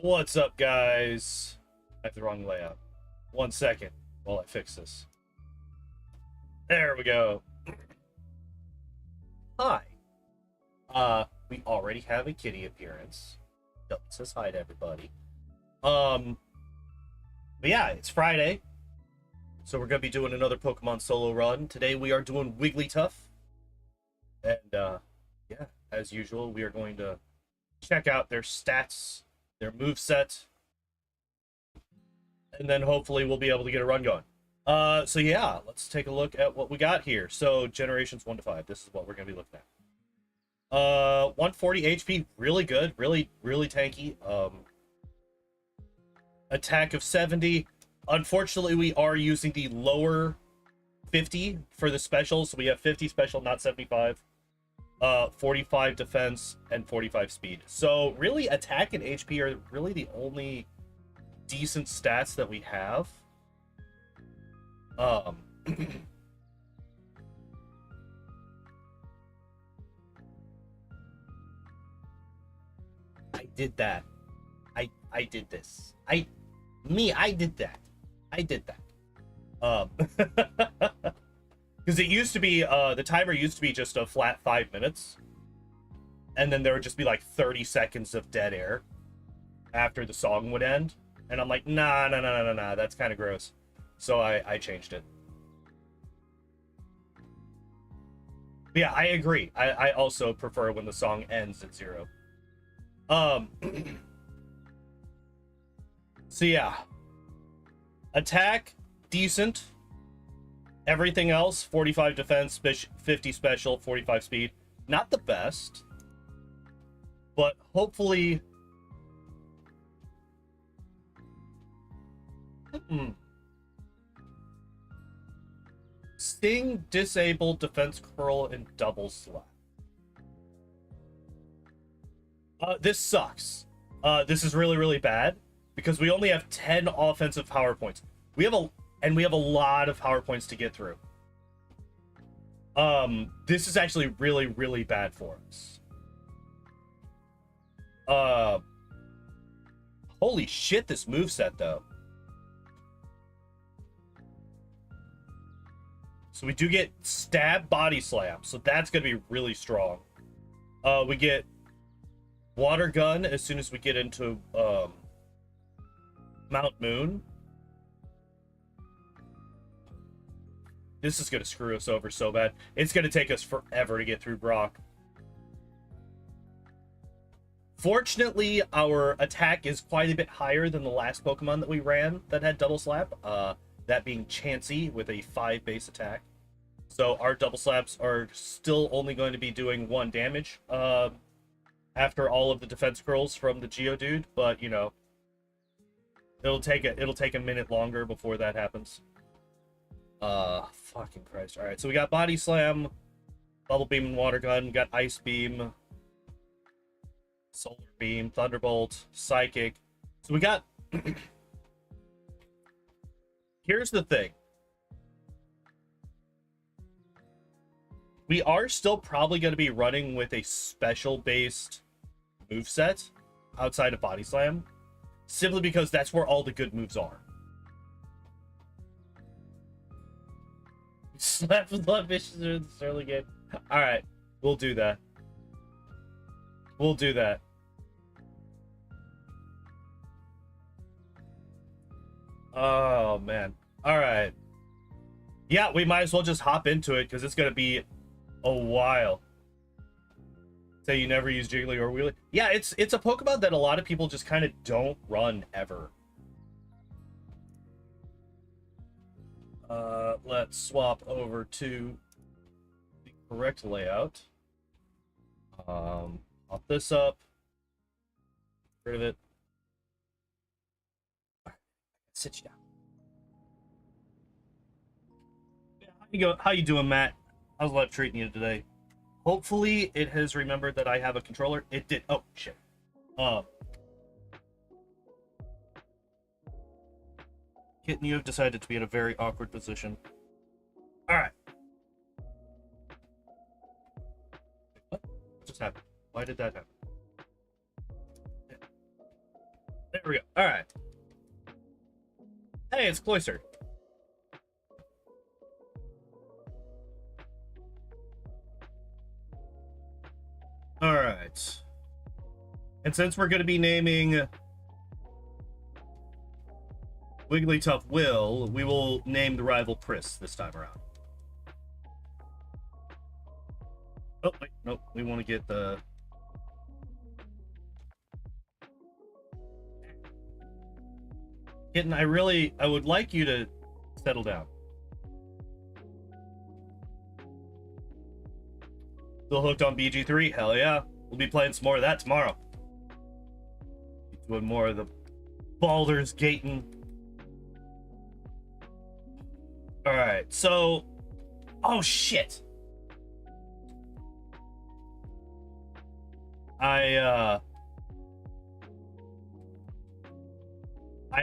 What's up, guys? I have the wrong layout. 1 second while I fix this. There we go. Hi. We already have a kitty appearance. Duff says hi to everybody. But yeah, it's Friday. So we're gonna be doing another Pokemon solo run. Today we are doing Wigglytuff. And yeah, as usual, we are going to check out their stats, their moveset, and then hopefully we'll be able to get a run going. So yeah, let's take a look at what we got here. So generations 1 to 5, this is what we're gonna be looking at. 140 HP, really good, really tanky. Attack of 70. Unfortunately, we are using the lower 50 for the special, so we have 50 special, not 75. 45 defense and 45 speed. So really, attack and HP are really the only decent stats that we have. I did that. I did this. I did that. I did that. Because it used to be, the timer used to be just a flat 5 minutes. And then there would just be like 30 seconds of dead air after the song would end. And I'm like, nah, that's kind of gross. So I changed it. But yeah, I agree. I also prefer when the song ends at 0. So yeah. Attack, decent. Everything else, 45 defense, 50 special, 45 speed. Not the best. But hopefully... Sting, disable, defense curl, and double slap. This sucks. This is really bad because we only have 10 offensive power points. We have a lot of power points to get through. This is actually really bad for us. Holy shit, this moveset though. So we do get stab, body slam, so that's gonna be really strong. We get water gun as soon as we get into Mount Moon. This is gonna screw us over so bad. It's gonna take us forever to get through Brock. Fortunately, our attack is quite a bit higher than the last Pokemon that we ran that had double slap. That being Chansey with a 5 base attack. So our double slaps are still only going to be doing 1 damage after all of the defense curls from the Geodude, but you know, it'll take a minute longer before that happens. Fucking Christ. All right, so we got body slam, bubble beam, and water gun. We got ice beam, solar beam, thunderbolt, psychic. So we got here's the thing. We are still probably going to be running with a special-based moveset outside of Body Slam, simply because that's where all the good moves are. Slap with love issues in the early game. Alright, we'll do that. We'll do that. Oh, man. Alright. Yeah, we might as well just hop into it, because it's going to be a while. Say you never use Jiggly or Wheelie. Yeah, it's a Pokemon that a lot of people just kind of don't run ever. Let's swap over to the correct layout. Pop this up. Get rid of it. Sit you down. How you doing, Matt? How's life treating you today? Hopefully it has remembered that I have a controller. It did. Oh shit. Kitten, you have decided to be in a very awkward position. Alright. What just happened? Why did that happen? There we go. All right. Hey, it's Cloister. All right. And since we're going to be naming Wigglytuff Will, we will name the rival Chris this time around. Oh, wait, nope. We want to get the... Kitten, I would like you to settle down. Still hooked on BG3? Hell yeah. We'll be playing some more of that tomorrow. Doing more of the Baldur's Gating. Alright, so... Oh, shit! I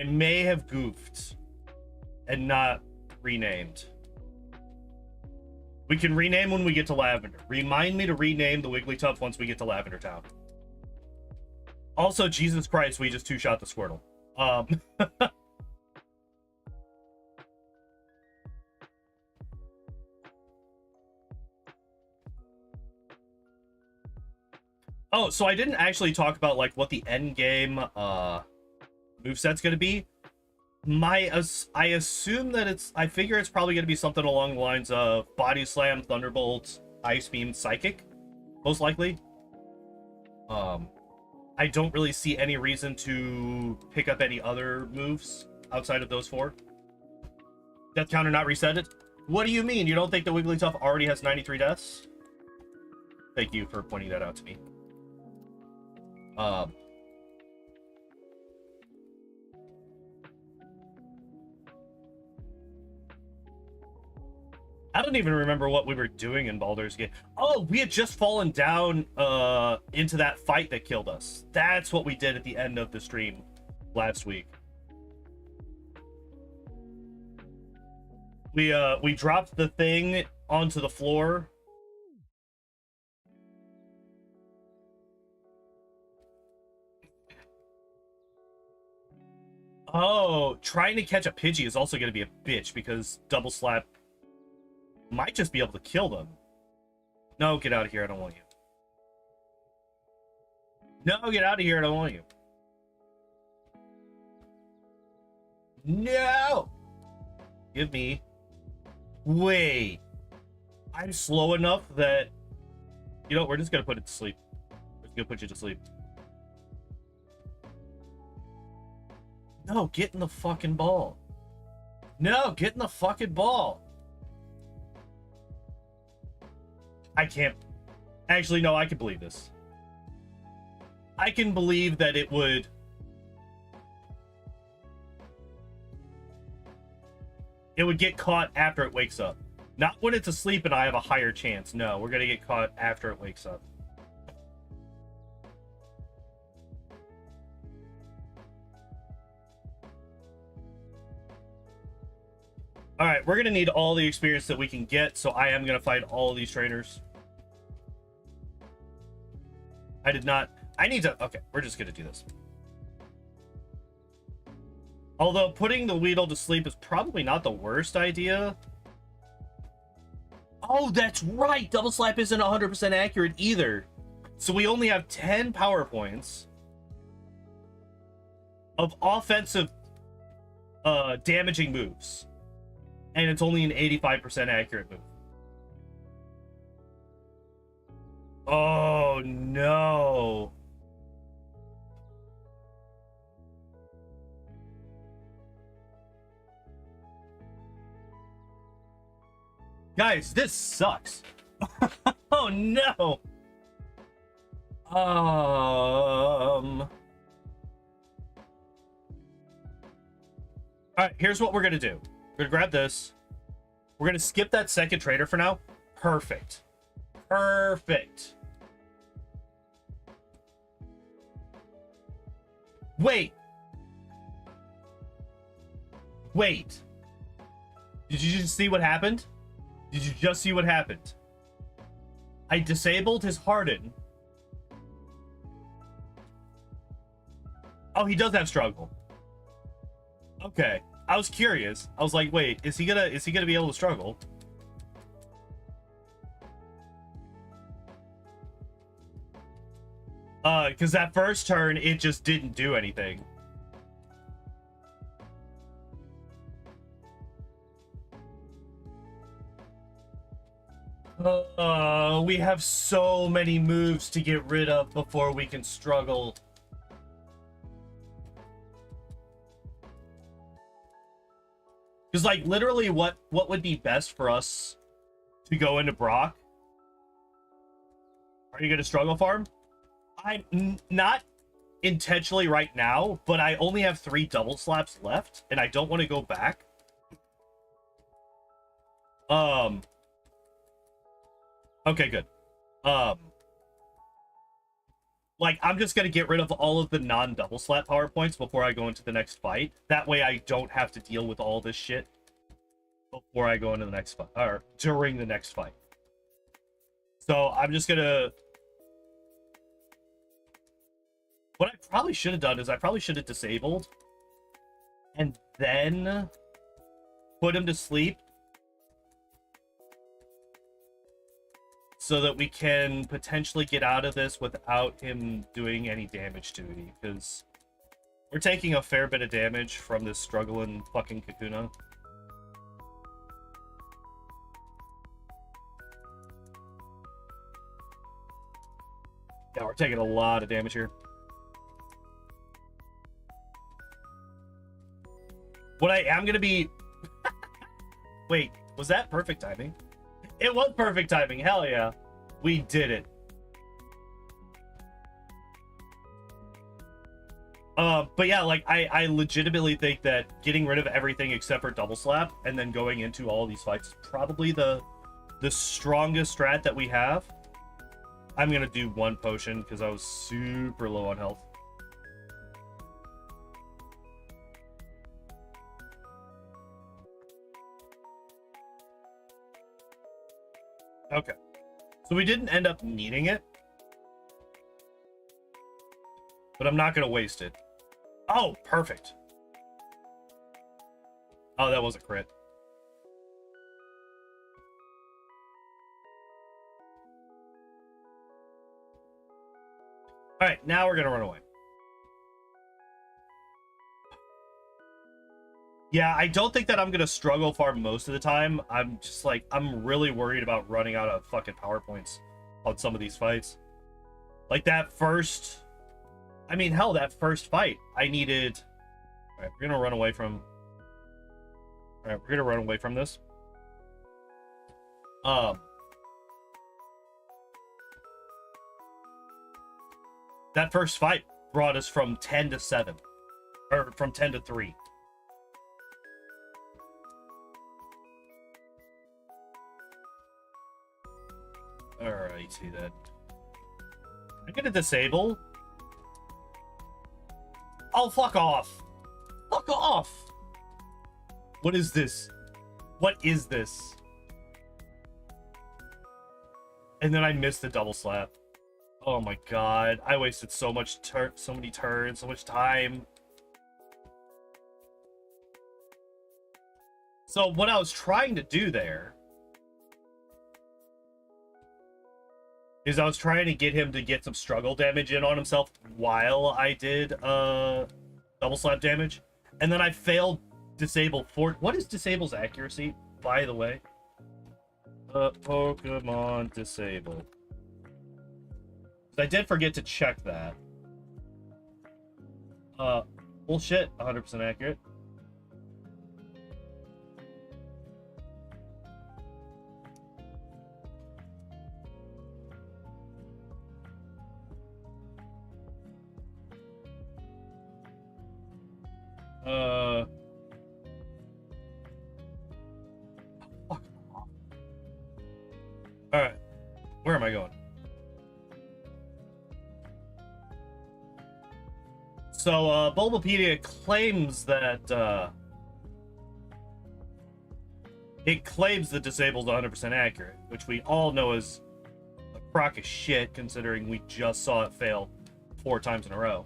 may have goofed and not renamed. We can rename when we get to Lavender. Remind me to rename the Wigglytuff once we get to Lavender Town. Also, Jesus Christ, we just two-shot the Squirtle. Oh, so I didn't actually talk about like what the end game moveset's gonna be. I assume that I figure it's probably gonna be something along the lines of Body Slam, Thunderbolt, Ice Beam, Psychic, most likely. I don't really see any reason to pick up any other moves outside of those four. Death counter not resetted? What do you mean? You don't think the Wigglytuff already has 93 deaths? Thank you for pointing that out to me. I don't even remember what we were doing in Baldur's Gate. Oh, we had just fallen down into that fight that killed us. That's what we did at the end of the stream last week. We dropped the thing onto the floor. Oh, trying to catch a Pidgey is also going to be a bitch because Double Slap might just be able to kill them. No, get out of here. I don't want you. No, get out of here. I don't want you. No! Give me... Wait. I'm slow enough that... You know, we're just going to put it to sleep. We're just going to put you to sleep. No, get in the fucking ball. No, get in the fucking ball. I can't. Actually, no, I can believe this. I can believe that it would... It would get caught after it wakes up. Not when it's asleep and I have a higher chance. No, we're going to get caught after it wakes up. All right, we're going to need all the experience that we can get, so I am going to fight all of these trainers. I did not... I need to... Okay, we're just going to do this. Although putting the Weedle to sleep is probably not the worst idea. Oh, that's right! Double Slap isn't 100% accurate either. So we only have 10 power points of offensive damaging moves. And it's only an 85% accurate move. Oh, no. Guys, this sucks. Oh, no. All right, here's what we're going to do. We're gonna grab this. We're gonna skip that second trader for now. Perfect. Perfect. Wait. Wait. Did you just see what happened? Did you just see what happened? I disabled his Harden. Oh, he does have struggle. Okay. I was curious. I was like, wait, is he gonna be able to struggle? Because that first turn, it just didn't do anything. We have so many moves to get rid of before we can struggle. Because, like, literally, what would be best for us to go into Brock? Are you going to struggle farm? I'm not intentionally right now, but I only have 3 double slaps left, and I don't want to go back. Okay, good. Like, I'm just gonna get rid of all of the non-double slap power points before I go into the next fight. That way I don't have to deal with all this shit before I go into the next fight, or during the next fight. So I'm just gonna... What I probably should have done is I probably should have disabled and then put him to sleep so that we can potentially get out of this without him doing any damage to me, because we're taking a fair bit of damage from this struggling fucking Kakuna. Yeah, we're taking a lot of damage here. What I am gonna be... Wait, was that perfect timing? It was perfect timing, hell yeah. We did it. But yeah, like, I legitimately think that getting rid of everything except for double slap and then going into all these fights is probably the strongest strat that we have. I'm gonna do 1 potion because I was super low on health. Okay. So we didn't end up needing it. But I'm not going to waste it. Oh, perfect. Oh, that was a crit. Alright, now we're going to run away. Yeah, I don't think that I'm going to struggle farm most of the time. I'm just like, I'm really worried about running out of fucking power points on some of these fights. Like that first... I mean, hell, that first fight, I needed... Alright, we're going to run away from... Alright, we're going to run away from this. That first fight brought us from 10 to 7. Or from 10 to 3. Alright, see that. I'm gonna disable. Oh, fuck off. Fuck off. What is this? What is this? And then I missed the double slap. Oh my god. I wasted so much so many turns, so much time. So what I was trying to do there is I was trying to get him to get some struggle damage in on himself while I did double slap damage. And then I failed disable for... What is disable's accuracy, by the way? Pokemon disable. I did forget to check that. Bullshit, 100% accurate. Fuck off. Alright. Where am I going? So, Bulbapedia claims that, it claims that disabled's 100% accurate, which we all know is a crock of shit, considering we just saw it fail 4 times in a row.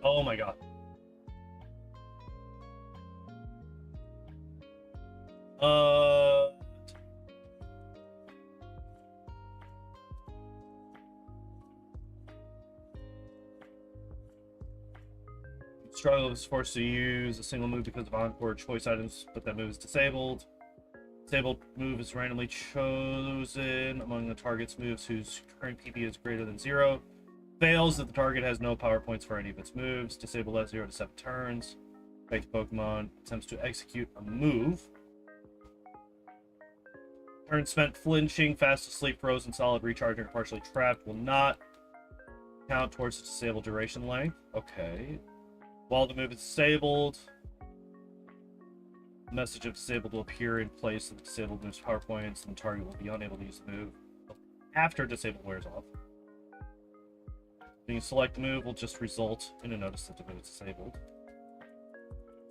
Oh my god. Struggle is forced to use a single move because of encore choice items, but that move is disabled. Disabled move is randomly chosen among the target's moves whose current PP is greater than 0. Fails if the target has no power points for any of its moves. Disabled at 0 to 7 turns. Baked Pokemon attempts to execute a move. Turn spent flinching, fast asleep, frozen, solid, recharging, or partially trapped will not count towards the disabled duration length. Okay. While the move is disabled, the message of disabled will appear in place of the disabled move's power points, and the target will be unable to use the move after disabled wears off. When you select the move will just result in a notice that the move is disabled.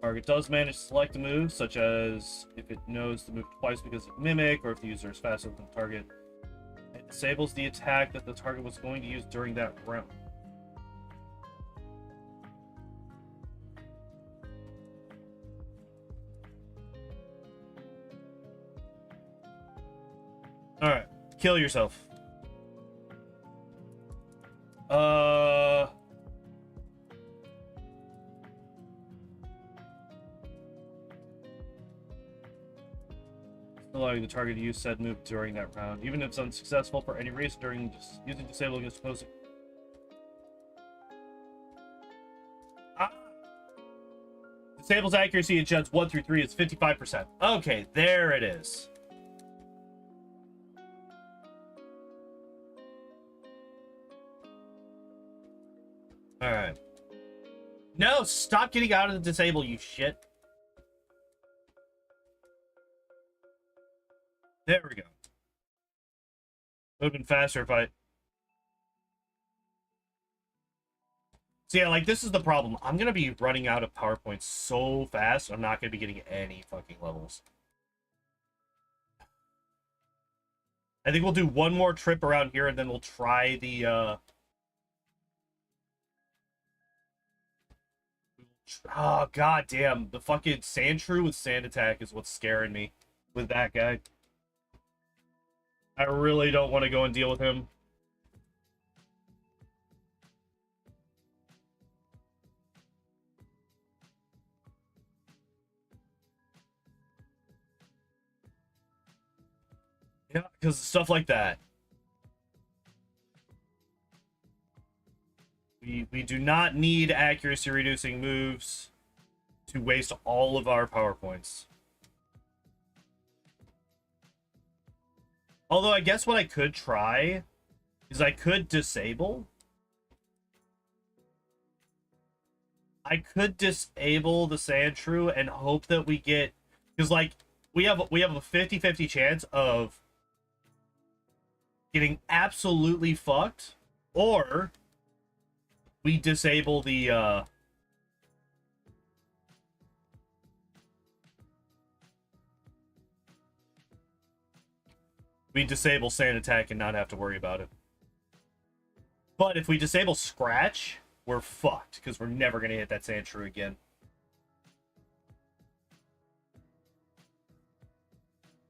Target does manage to select a move, such as if it knows the move twice because of Mimic, or if the user is faster than the target. It disables the attack that the target was going to use during that round. Alright, kill yourself. Allowing the target to use said move during that round, even if it's unsuccessful for any reason during using disable against opposing. Disables accuracy in jets 1 through 3 is 55%. Okay, there it is. Alright. No, stop getting out of the disable, you shit. There we go. Would have been faster if I... So yeah, like, this is the problem. I'm going to be running out of PowerPoints so fast, I'm not going to be getting any fucking levels. I think we'll do one more trip around here, and then we'll try the, Oh, goddamn. The fucking Sandshrew with Sand Attack is what's scaring me with that guy. I really don't want to go and deal with him. Yeah, because stuff like that. We do not need accuracy reducing moves to waste all of our power points. Although I guess what I could try is I could disable. I could disable the Sandshrew and hope that we get, because like we have a 50-50 chance of getting absolutely fucked, or we disable the we disable Sand Attack and not have to worry about it. But if we disable Scratch, we're fucked, because we're never going to hit that Sandshrew again.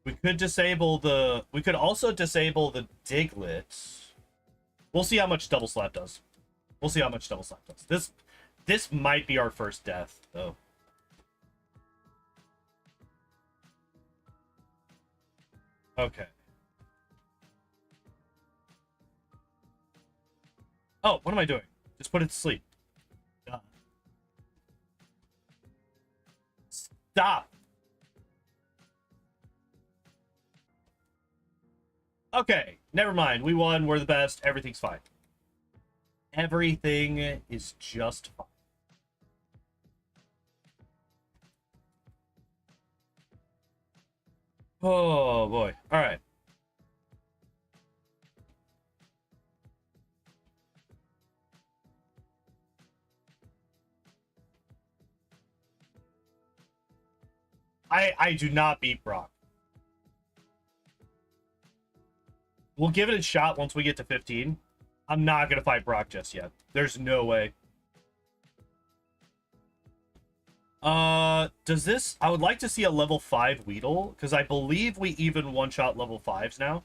We could disable the... We could also disable the Diglett. We'll see how much Double Slap does. We'll see how much Double Slap does. This might be our first death, though. Okay. Oh, what am I doing? Just put it to sleep. Duh. Stop. Okay, never mind. We won. We're the best. Everything's fine. Everything is just fine. Oh, boy. All right. I do not beat Brock. We'll give it a shot once we get to 15. I'm not going to fight Brock just yet. There's no way. Does this... I would like to see a level 5 Weedle, because I believe we even one-shot level 5s now.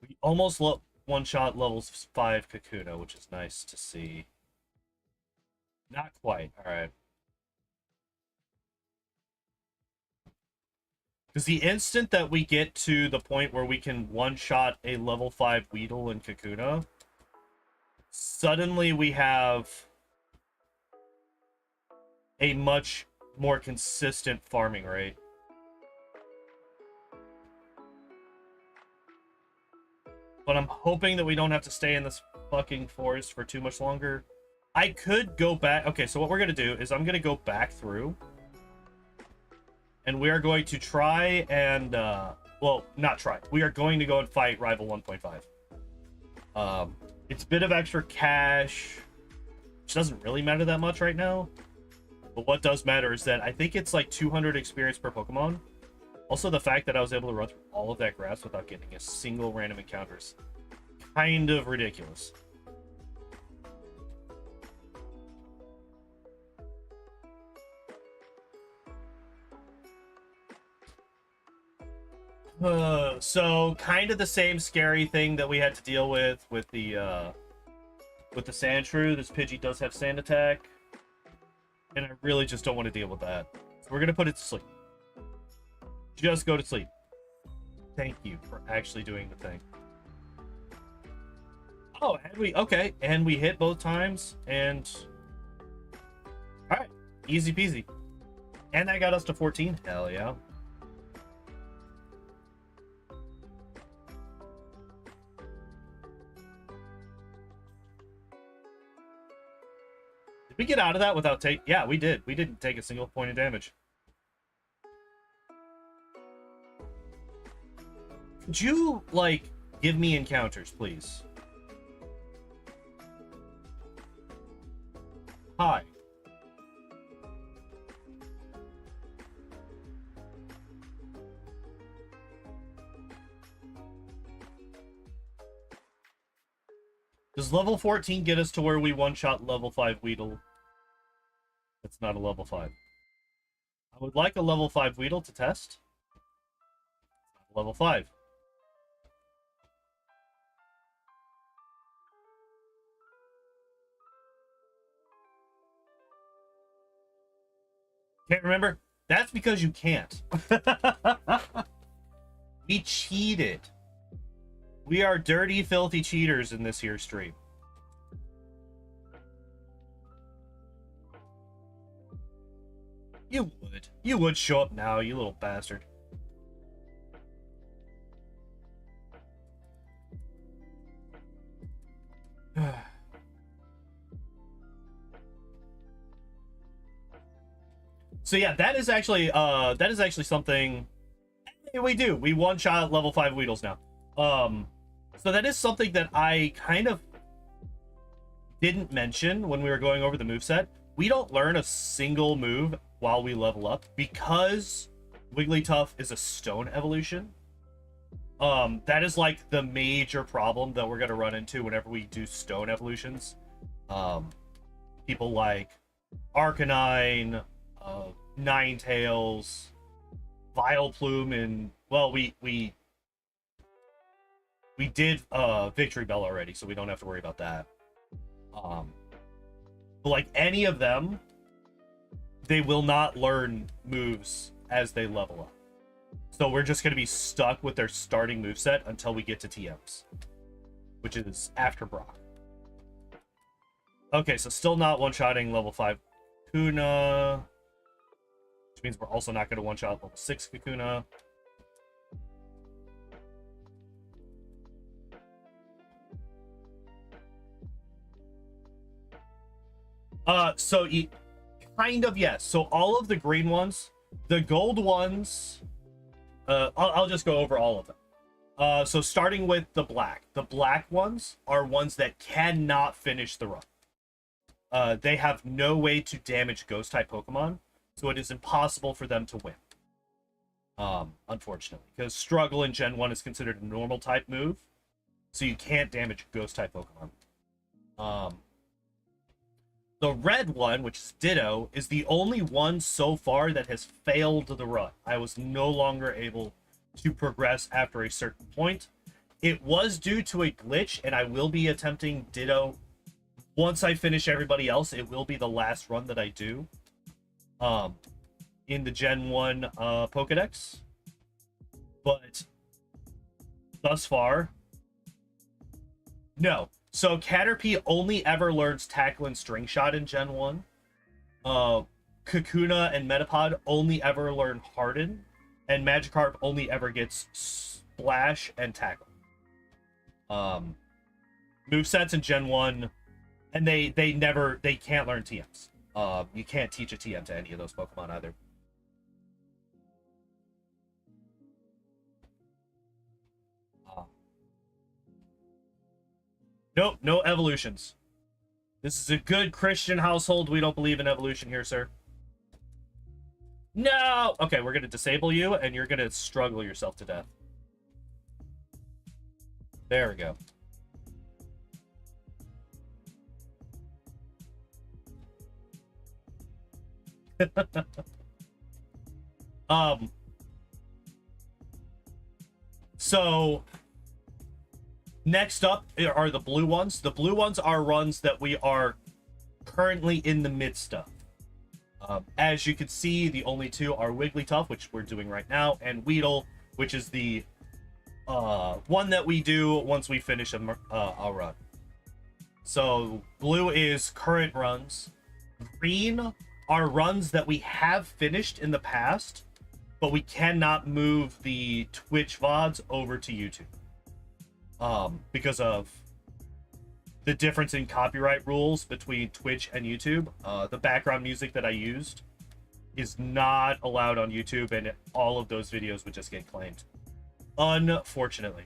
We almost one-shot level 5 Kakuna, which is nice to see. Not quite. Alright. Because the instant that we get to the point where we can one-shot a level 5 Weedle and Kakuna, suddenly we have a much more consistent farming rate. But I'm hoping that we don't have to stay in this fucking forest for too much longer. I could go back. Okay, so what we're going to do is I'm going to go back through. And we are going to try and... well, not try. We are going to go and fight Rival 1.5. It's a bit of extra cash, which doesn't really matter that much right now. But what does matter is that I think it's like 200 experience per Pokemon. Also, the fact that I was able to run through all of that grass without getting a single random encounter is kind of ridiculous. So kind of the same scary thing that we had to deal with the Sandshrew. This Pidgey does have Sand Attack, and I really just don't want to deal with that. So we're gonna put it to sleep. Just go to sleep. Thank you for actually doing the thing. Oh, and we hit both times, and all right, easy peasy, and that got us to 14. Hell yeah. Did we get out of that without Yeah, we did. We didn't take a single point of damage. Could you, like, give me encounters, please? Hi. Does level 14 get us to where we one-shot level 5 Weedle? It's not a level 5. I would like a level 5 Weedle to test. Level 5. Can't remember? That's because you can't. We cheated. We are dirty, filthy cheaters in this here stream. You would. You would show up now, you little bastard. So yeah, that is actually something we do. We one-shot level 5 Weedles now. So that is something that I kind of didn't mention when we were going over the moveset. We don't learn a single move while we level up because Wigglytuff is a stone evolution. That is like the major problem that we're going to run into whenever we do stone evolutions. People like Arcanine, Ninetales, Vileplume, and well, we did Victory Bell already, so we don't have to worry about that. But like any of them, they will not learn moves as they level up. So we're just going to be stuck with their starting moveset until we get to TMs, which is after Brock. Okay, so still not one-shotting level 5 Kakuna, which means we're also not going to one-shot level 6 Kakuna. So kind of, yes. So all of the green ones, the gold ones, I'll just go over all of them. So starting with the black ones are ones that cannot finish the run. They have no way to damage ghost type Pokemon, so it is impossible for them to win. Unfortunately, because Struggle in Gen 1 is considered a normal type move, so you can't damage ghost type Pokemon. Um, the red one, which is Ditto, is the only one so far that has failed the run. I was no longer able to progress after a certain point. It was due to a glitch, and I will be attempting Ditto once I finish everybody else. It will be the last run that I do in the Gen 1 Pokedex. But thus far, no. So Caterpie only ever learns Tackle and String Shot in Gen 1. Kakuna and Metapod only ever learn Harden. And Magikarp only ever gets Splash and Tackle. Movesets in Gen 1, and they can't learn TMs. You can't teach a TM to any of those Pokemon either. Nope, no evolutions. This is a good Christian household. We don't believe in evolution here, sir. No! Okay, we're going to disable you, and you're going to struggle yourself to death. There we go. So next up are the blue ones. The blue ones are runs that we are currently in the midst of. As you can see, the only two are Wigglytuff, which we're doing right now, and Weedle, which is the one that we do once we finish a run. So blue is current runs. Green are runs that we have finished in the past, but we cannot move the Twitch VODs over to YouTube because of the difference in copyright rules between Twitch and YouTube. The background music that I used is not allowed on YouTube, and all of those videos would just get claimed, unfortunately.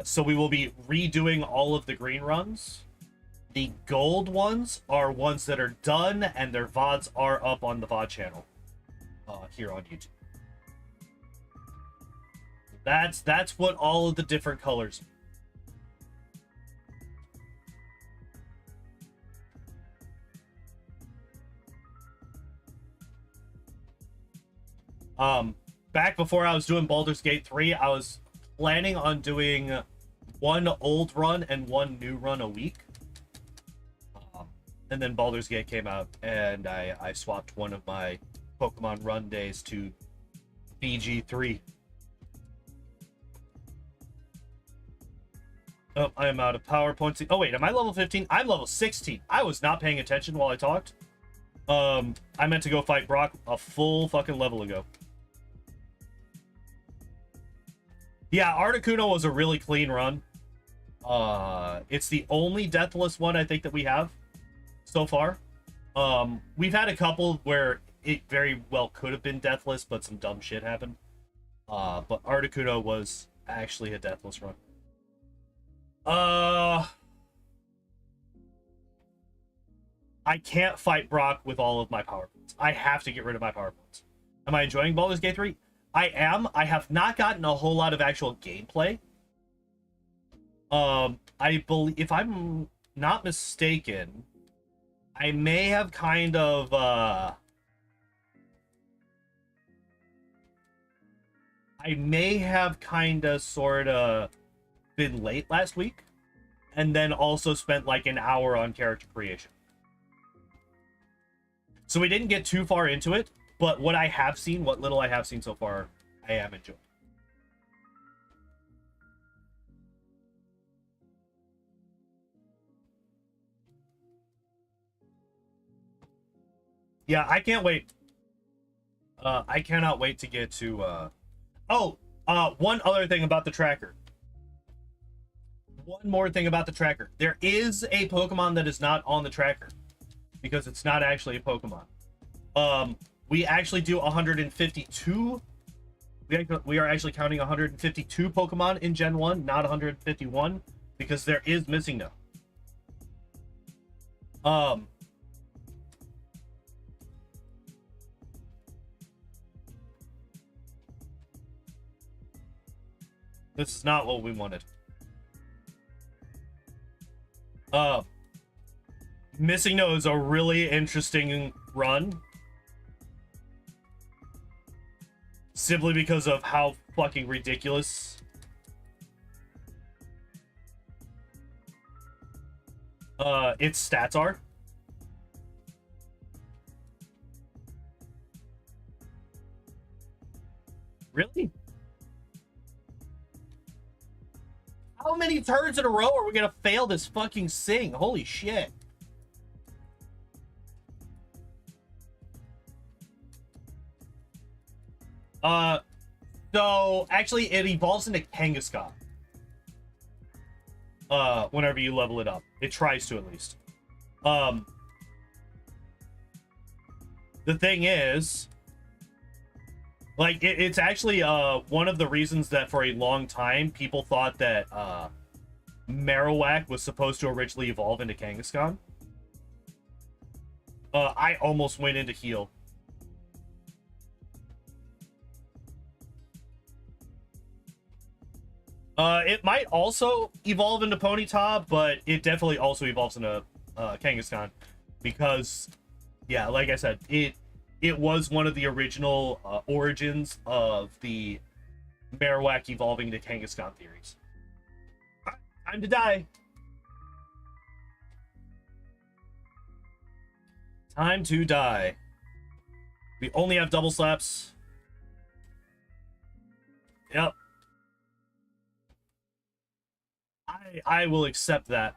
So we will be redoing all of the green runs. The gold ones are ones that are done, and their VODs are up on the VOD channel here on YouTube. That's what all of the different colors back before I was doing Baldur's Gate 3, I was planning on doing one old run and one new run a week. And then Baldur's Gate came out, and I swapped one of my Pokemon run days to BG3. Oh, I am out of PowerPoints. Oh, wait, am I level 15? I'm level 16. I was not paying attention while I talked. I meant to go fight Brock a full fucking level ago. Yeah, Articuno was a really clean run. It's the only deathless one I think that we have so far. We've had a couple where it very well could have been deathless, but some dumb shit happened. But Articuno was actually a deathless run. I can't fight Brock with all of my power points. I have to get rid of my power points. Am I enjoying Baldur's Gate 3? I am. I have not gotten a whole lot of actual gameplay. I believe, if I'm not mistaken, I may have kind of sort of been late last week, and then also spent like an hour on character creation. So we didn't get too far into it, but what I have seen, what little I have seen so far, I am enjoying. Yeah, I can't wait. I cannot wait to get to one other thing about the tracker. One more thing about the tracker. There is a Pokemon that is not on the tracker because it's not actually a Pokemon. We actually do 152. We are actually counting 152 Pokemon in Gen 1, not 151, because there is Missingno. This is not what we wanted. Missingno is a really interesting run. Simply because of how fucking ridiculous its stats are. Really? How many turns in a row are we gonna fail this fucking sing? Holy shit. So actually it evolves into Kangaskhan. Whenever you level it up. It tries to, at least. The thing is, like, it's actually one of the reasons that for a long time people thought that Marowak was supposed to originally evolve into Kangaskhan. I almost went into heal. It might also evolve into Ponyta, but it definitely also evolves into Kangaskhan, because, yeah, like I said, it was one of the original origins of the Marowak evolving to Kangaskhan theories. Time to die. Time to die. We only have double slaps. Yep. I will accept that.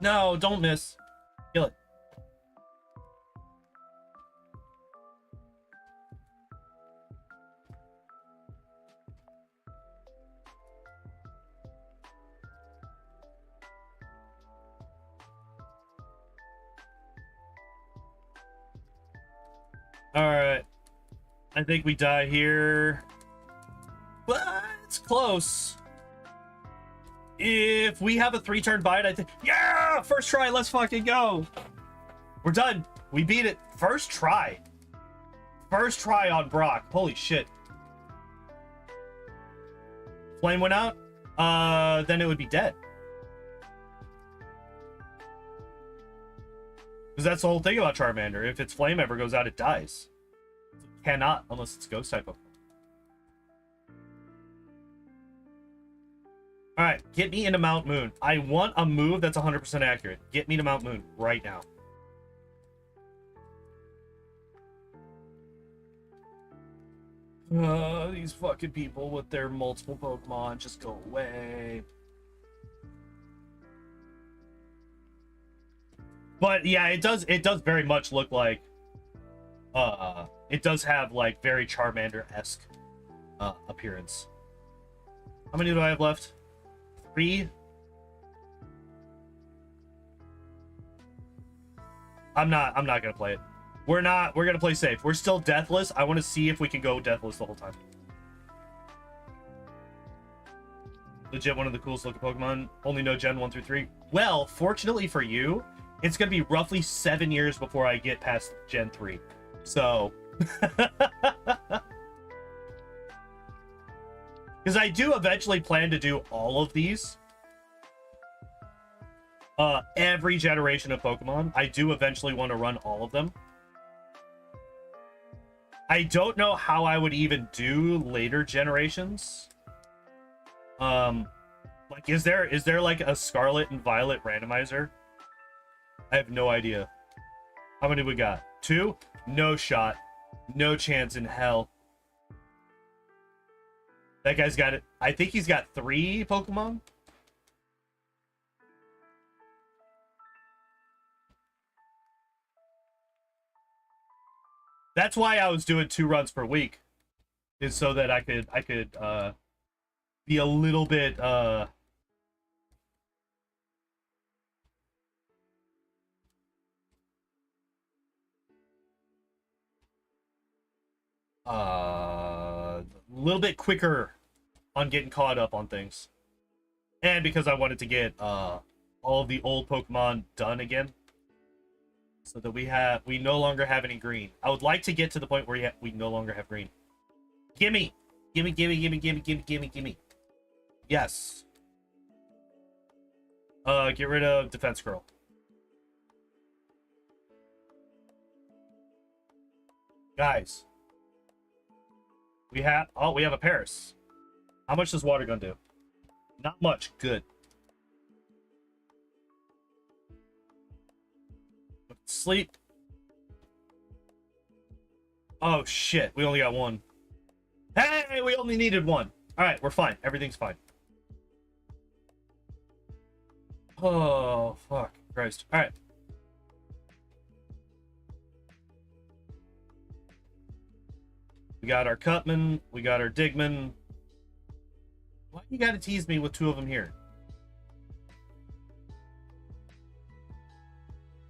No, don't miss. Kill it. Alright. I think we die here. But it's close. If we have a 3-turn bite, I think... Yeah! First try, let's fucking go! We're done. We beat it. First try. First try on Brock. Holy shit. Flame went out? Then it would be dead. Because that's the whole thing about Charmander. If its flame ever goes out, it dies. It cannot, unless it's ghost type of. Alright, get me into Mount Moon. I want a move that's 100% accurate. Get me to Mount Moon right now. These fucking people with their multiple Pokemon, just go away. But yeah, it does very much look like it does have like very Charmander-esque appearance. How many do I have left? 3. I'm not gonna play it. We're gonna play safe. We're still deathless. I want to see if we can go deathless the whole time. Legit one of the coolest looking Pokemon. Only know Gen 1 through 3. Well, fortunately for you, it's gonna be roughly 7 years before I get past Gen 3. So because I do eventually plan to do all of these. Every generation of Pokemon. I do eventually want to run all of them. I don't know how I would even do later generations. Like, is there like a Scarlet and Violet randomizer? I have no idea. How many we got? 2? No shot. No chance in hell. That guy's got it. I think he's got 3 Pokemon. That's why I was doing 2 runs per week, is so that I could be a little bit quicker on getting caught up on things, and because I wanted to get all of the old Pokemon done again, so that we no longer have any green. I would like to get to the point where we no longer have green. Gimme! Gimme, gimme, gimme, gimme, gimme, gimme, gimme. Yes. Get rid of Defense Girl. Guys. We have a Paris. How much does Water Gun do? Not much. Good. Sleep. Oh shit, we only got one. Hey, we only needed one. All right, we're fine. Everything's fine. Oh, fuck. Christ. All right. We got our Cutman. We got our Digman. Why you gotta tease me with two of them here?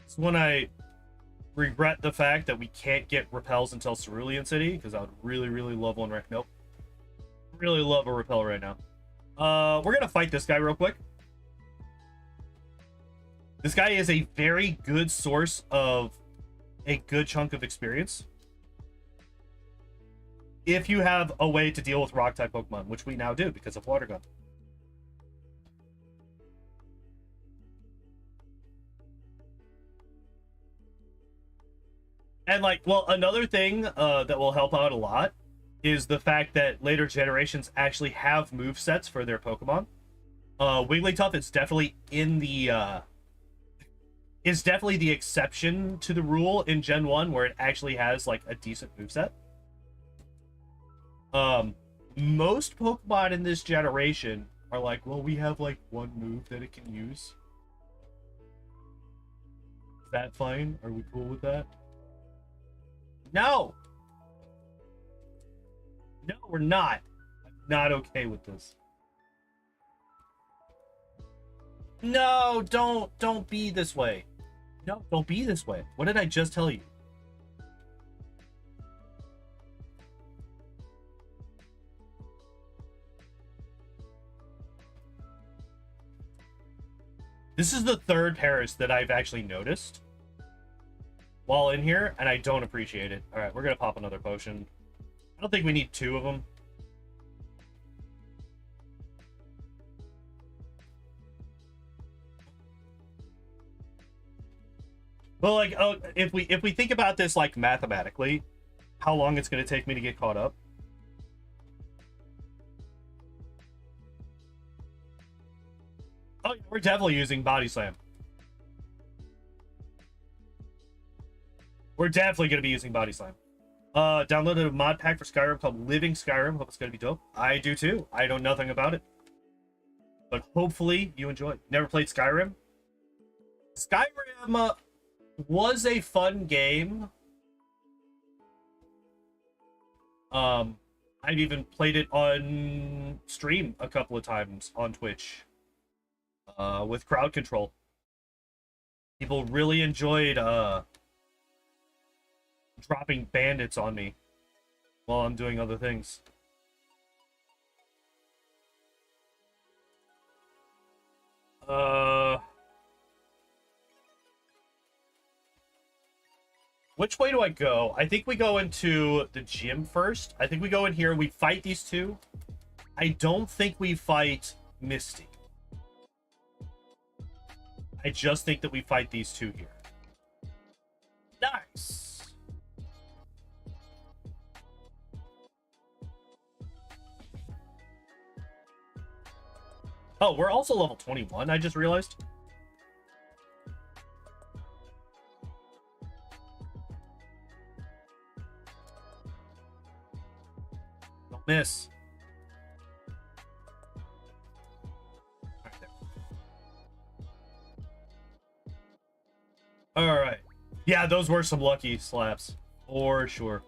It's when I regret the fact that we can't get repels until Cerulean City, because I would really, really love one right now. Nope. Really love a repel right now. We're gonna fight this guy real quick. This guy is a very good source of a good chunk of experience. If you have a way to deal with rock-type Pokemon, which we now do because of Water Gun. And, like, well, another thing that will help out a lot is the fact that later generations actually have movesets for their Pokemon. Wigglytuff is definitely in the... is definitely the exception to the rule in Gen 1, where it actually has, like, a decent moveset. Most Pokemon in this generation are like, well, we have, like, one move that it can use. Is that fine? Are we cool with that? No! No, we're not. I'm not okay with this. No, don't be this way. No, don't be this way. What did I just tell you? This is the third Paris that I've actually noticed while in here, and I don't appreciate it. All right, we're gonna pop another potion. I don't think we need two of them. But like, oh, if we think about this like mathematically, how long it's gonna take me to get caught up? Oh, yeah, we're definitely using Body Slam. We're definitely going to be using Body Slam. Downloaded a mod pack for Skyrim called Living Skyrim. Hope it's going to be dope. I do too. I know nothing about it. But hopefully you enjoy it. Never played Skyrim? Skyrim was a fun game. I've even played it on stream a couple of times on Twitch. With crowd control. People really enjoyed dropping bandits on me while I'm doing other things. Which way do I go? I think we go into the gym first. I think we go in here, we fight these two. I don't think we fight Misty. I just think that we fight these two here. Nice. Oh, we're also level 21, I just realized. Don't miss. All right. Yeah, those were some lucky slaps for sure.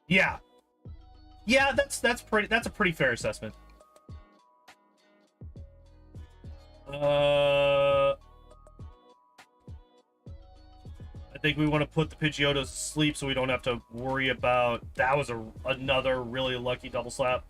Yeah. Yeah, that's a pretty fair assessment. I think we want to put the Pidgeotos to sleep so we don't have to worry about... That was another really lucky double slap.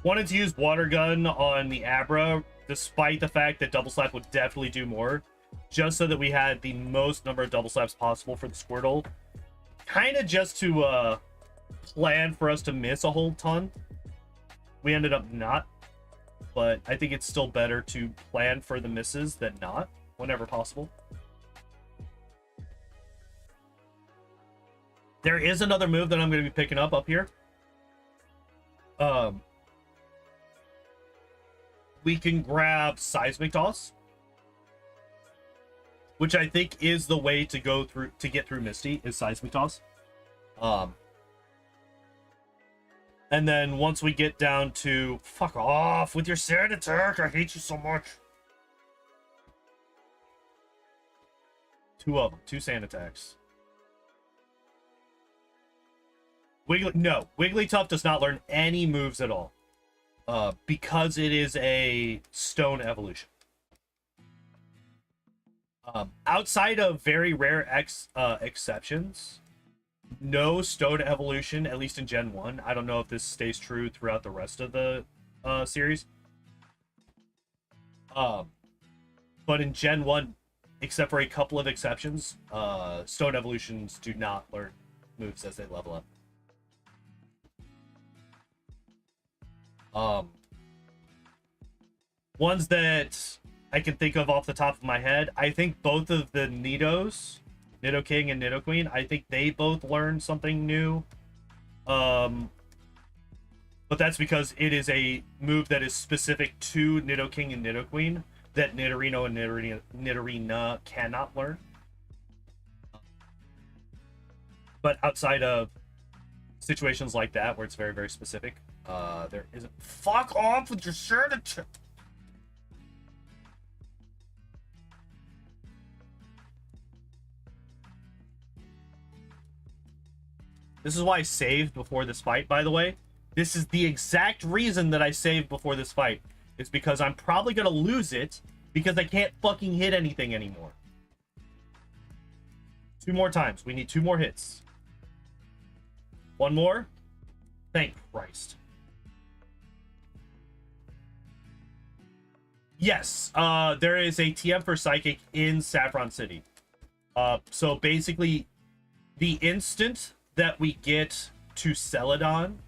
Wanted to use Water Gun on the Abra, despite the fact that Double Slap would definitely do more, just so that we had the most number of Double Slaps possible for the Squirtle. Kind of just to plan for us to miss a whole ton. We ended up not, but I think it's still better to plan for the misses than not, whenever possible. There is another move that I'm going to be picking up here. We can grab Seismic Toss, which I think is the way to go through to get through Misty, is Seismic Toss. And then once we get down to fuck off with your sand attack, I hate you so much. Two of them, 2 sand attacks. Wigglytuff does not learn any moves at all. Because it is a stone evolution. Outside of very rare exceptions, no stone evolution, at least in Gen 1. I don't know if this stays true throughout the rest of the series. But in Gen 1, except for a couple of exceptions, stone evolutions do not learn moves as they level up. Ones that I can think of off the top of my head, I think both of the Nidos, Nidoking and Nidoqueen, I think they both learned something new. But that's because it is a move that is specific to Nidoking and Nidoqueen that Nidorino and Nidorina cannot learn. But outside of situations like that, where it's very, very specific, there isn't. Fuck off with your shirt. This is why I saved before this fight, by the way. This is the exact reason that I saved before this fight. It's because I'm probably going to lose it because I can't fucking hit anything anymore. 2 more times. We need 2 more hits. 1 more. Thank Christ. Yes, there is a TM for Psychic in Saffron City. So basically, the instant that we get to Celadon,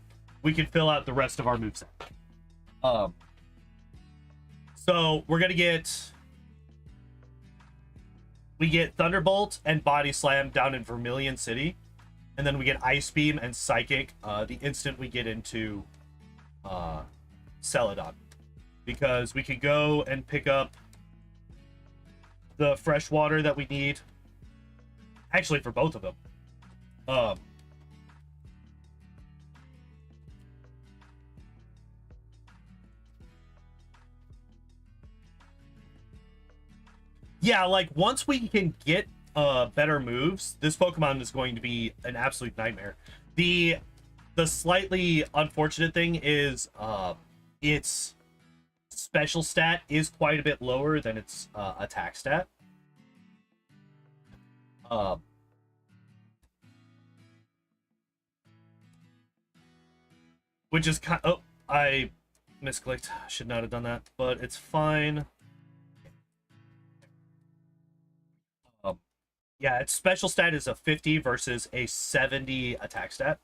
we can fill out the rest of our moveset. So we're gonna get... We get Thunderbolt and Body Slam down in Vermilion City. And then we get Ice Beam and Psychic the instant we get into Celadon. Because we could go and pick up the fresh water that we need. Actually, for both of them. Yeah, like, once we can get better moves, this Pokemon is going to be an absolute nightmare. The slightly unfortunate thing is its special stat is quite a bit lower than its attack stat. Which is kind of... Oh, I misclicked. Should not have done that, but it's fine. Yeah, its special stat is a 50 versus a 70 attack stat.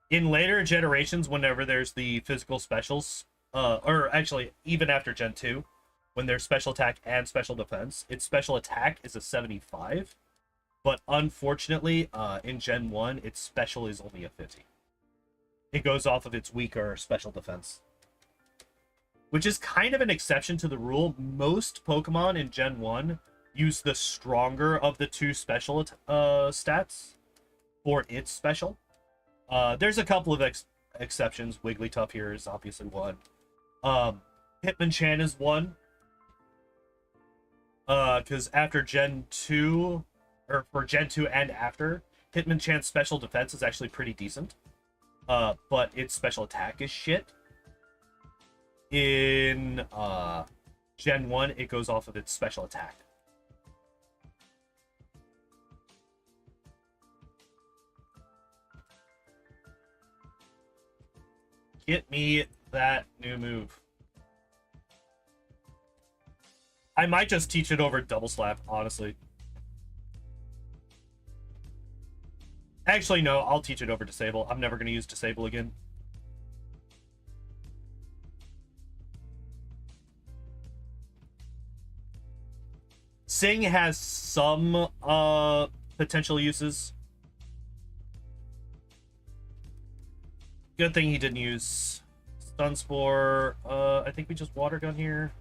In later generations, whenever there's the physical specials, or actually, even after Gen 2, when there's special attack and special defense, its special attack is a 75. But unfortunately, in Gen 1, its special is only a 50. It goes off of its weaker special defense. Which is kind of an exception to the rule. Most Pokemon in Gen 1 use the stronger of the 2 special stats for its special. There's a couple of exceptions. Wigglytuff here is obviously one. Hitmonchan is one. Because after Gen 2, or for Gen 2 and after, Hitmonchan's special defense is actually pretty decent. But its special attack is shit. In Gen 1, it goes off of its special attack. Get me that new move. I might just teach it over double slap, honestly. Actually, no, I'll teach it over disable. I'm never going to use disable again. Sing has some potential uses. Good thing he didn't use Stun Spore. I think we just Water Gun here.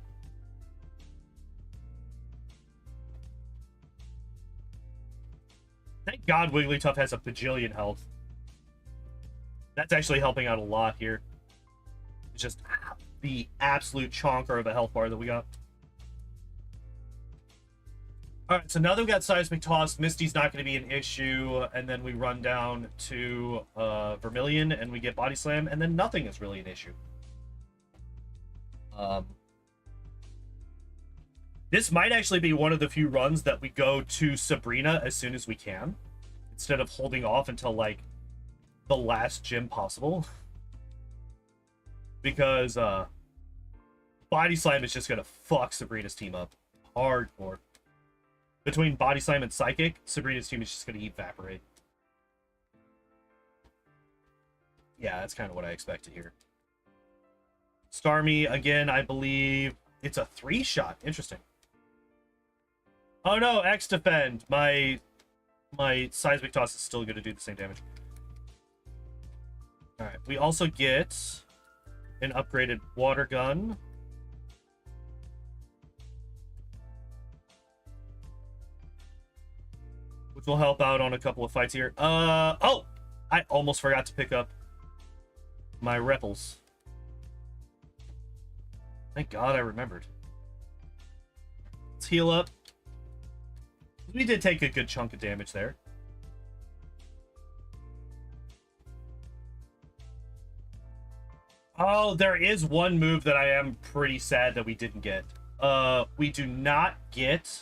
Thank God Wigglytuff has a bajillion health. That's actually helping out a lot here. It's just the absolute chonker of a health bar that we got. Alright, so now that we got Seismic Toss, Misty's not going to be an issue, and then we run down to Vermilion, and we get Body Slam, and then nothing is really an issue. This might actually be one of the few runs that we go to Sabrina as soon as we can, instead of holding off until, like, the last gym possible. Because, Body Slam is just going to fuck Sabrina's team up hardcore. Between Body Slam and Psychic, Sabrina's team is just going to evaporate. Yeah, that's kind of what I expected here. Starmie, again, I believe it's a 3-shot. Interesting. Oh no, X defend. My Seismic Toss is still going to do the same damage. Alright, we also get an upgraded Water Gun. Which will help out on a couple of fights here. Oh! I almost forgot to pick up my Repels. Thank God I remembered. Let's heal up. We did take a good chunk of damage there. Oh, there is one move that I am pretty sad that we didn't get. We do not get...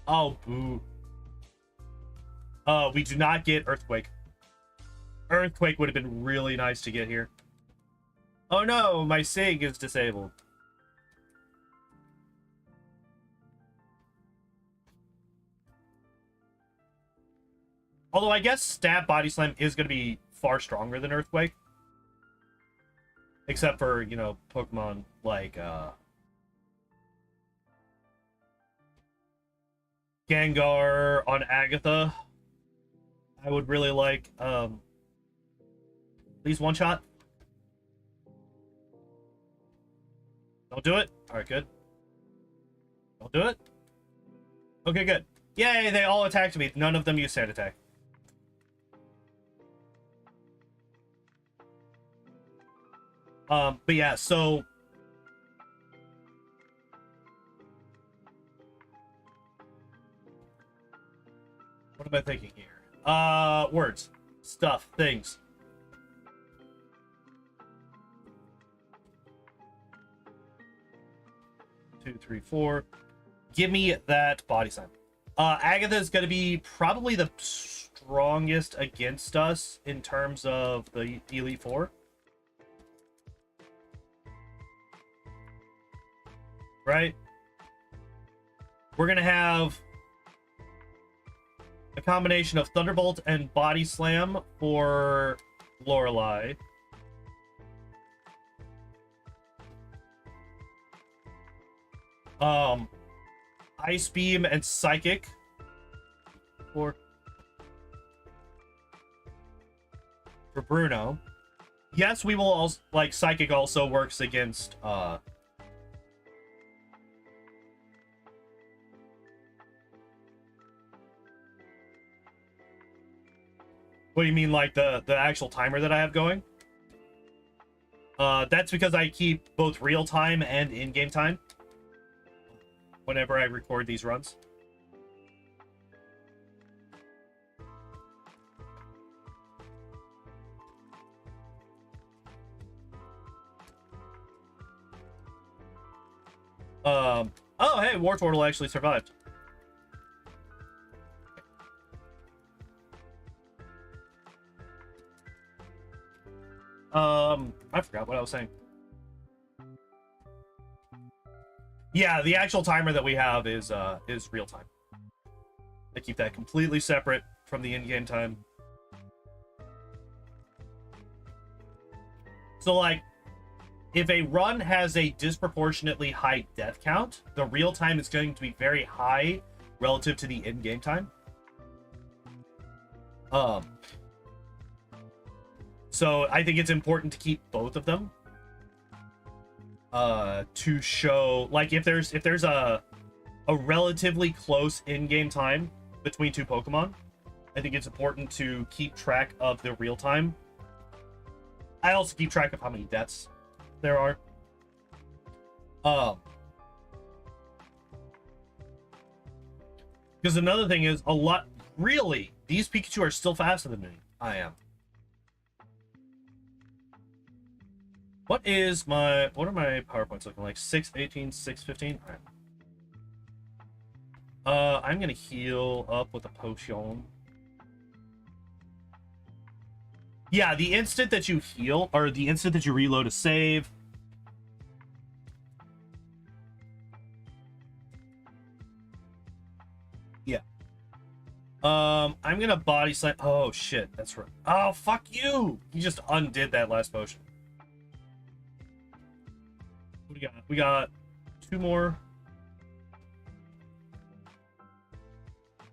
Oh, boo. We do not get Earthquake. Earthquake would have been really nice to get here. Oh no, my Sig is disabled. Although I guess Stab Body Slam is going to be far stronger than Earthquake. Except for, you know, Pokemon like, Gengar on Agatha. I would really like, please one shot. Don't do it. Alright, good. Don't do it. Okay, good. Yay, they all attacked me. None of them used Sand Attack. But yeah, so... What am I thinking here? Words. Stuff. Things. Two, three, four. Give me that Body Slam. Agatha is going to be probably the strongest against us in terms of the Elite Four. Right? We're going to have a combination of Thunderbolt and Body Slam for Lorelei. Ice Beam and Psychic for Bruno. Yes, we will also, like, Psychic also works against what do you mean, like the actual timer that I have going? That's because I keep both real time and in-game time whenever I record these runs. Oh, hey, Wartortle actually survived. I forgot what I was saying. Yeah, the actual timer that we have is real time. I keep that completely separate from the in-game time. So, like, if a run has a disproportionately high death count, the real time is going to be very high relative to the in-game time. So I think it's important to keep both of them. To show, like, if there's a relatively close in-game time between two Pokemon, I think it's important to keep track of the real time. I also keep track of how many deaths there are. Because another thing is, really, these Pikachu are still faster than me. I am. What are my PowerPoints looking like? 618, 615? Alright. I'm gonna heal up with a potion. Yeah, the instant that you heal, or the instant that you reload a save. Yeah. I'm gonna body slam. Oh shit, that's right. Oh, fuck you! You just undid that last potion. What do we got? We got 2 more.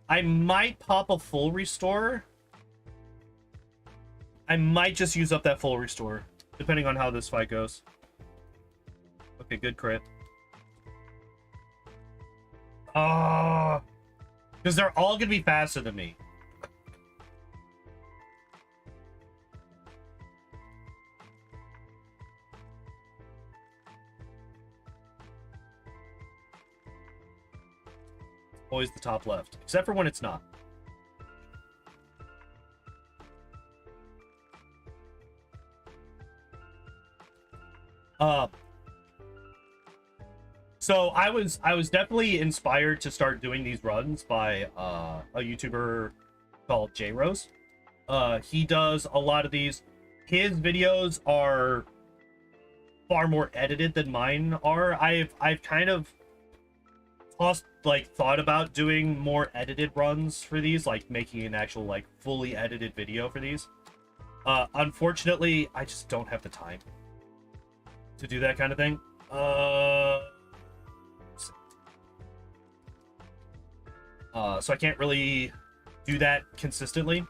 I might pop a full restore. I might just use up that full restore, depending on how this fight goes. Okay, good crit. Because they're all gonna be faster than me. Always the top left, except for when it's not. So I was definitely inspired to start doing these runs by a YouTuber called J Rose. He does a lot of these. His videos are far more edited than mine are. I've kind of thought about doing more edited runs for these, like making an actual like fully edited video for these. Unfortunately, I just don't have the time to do that kind of thing. So I can't really do that consistently.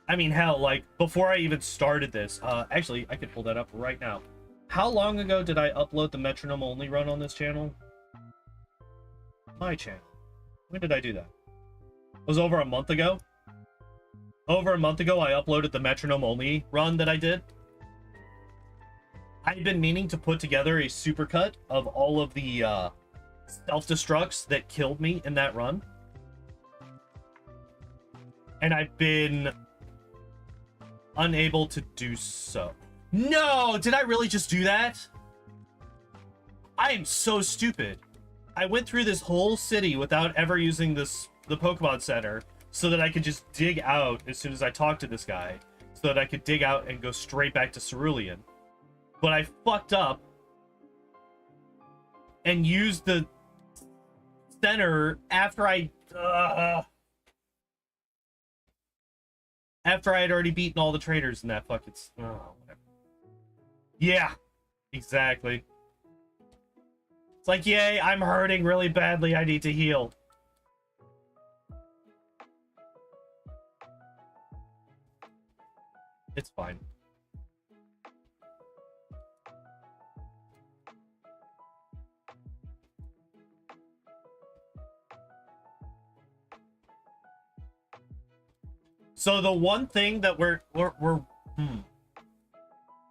I mean, hell, like, before I even started this, actually, I could pull that up right now. How long ago did I upload the metronome only run on this channel? My channel. When did I do that? It was over a month ago. Over a month ago, I uploaded the metronome only run that I did. I've been meaning to put together a supercut of all of the self-destructs that killed me in that run. And I've been unable to do so. No! Did I really just do that? I am so stupid. I went through this whole city without ever using the Pokemon Center so that I could just dig out as soon as I talked to this guy. So that I could dig out and go straight back to Cerulean. But I fucked up and used the center after I had already beaten all the trainers in that fucking... Oh, whatever. Yeah, exactly. It's like, yay, I'm hurting really badly. I need to heal. It's fine. So the one thing that we're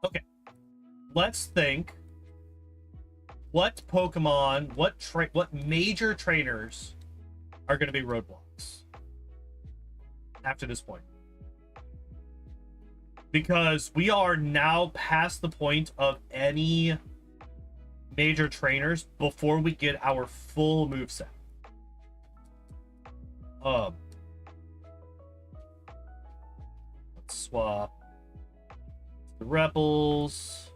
okay. Let's think. What Pokemon, what major trainers are going to be roadblocks after this point? Because we are now past the point of any major trainers before we get our full moveset. Let's swap The Repels.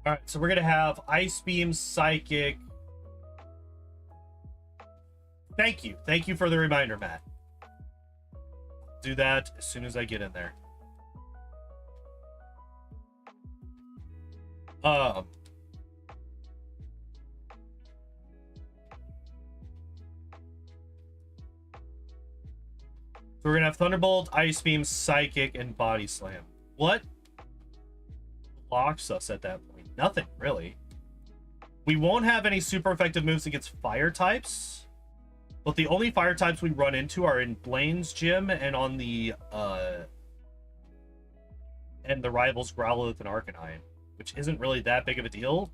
All right, so we're gonna have Ice Beam, Psychic. Thank you for the reminder, Matt. Do that as soon as I get in there. So we're gonna have Thunderbolt, Ice Beam, Psychic, and Body Slam. What blocks us at that point? Nothing, really. We won't have any super effective moves against fire types, but the only fire types we run into are in Blaine's gym and on the rivals Growlithe and Arcanine, which isn't really that big of a deal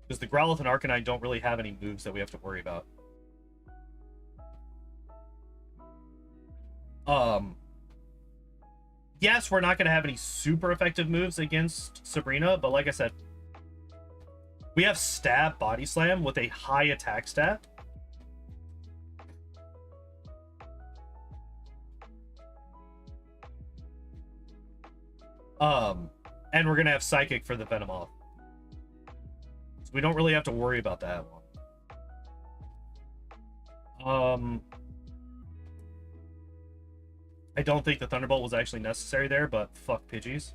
because the Growlithe and Arcanine don't really have any moves that we have to worry about. Yes, we're not going to have any super effective moves against Sabrina, but like I said, we have Stab Body Slam with a high attack stat. And we're going to have Psychic for the Venomoth. So we don't really have to worry about that one. I don't think the Thunderbolt was actually necessary there, but fuck Pidgeys.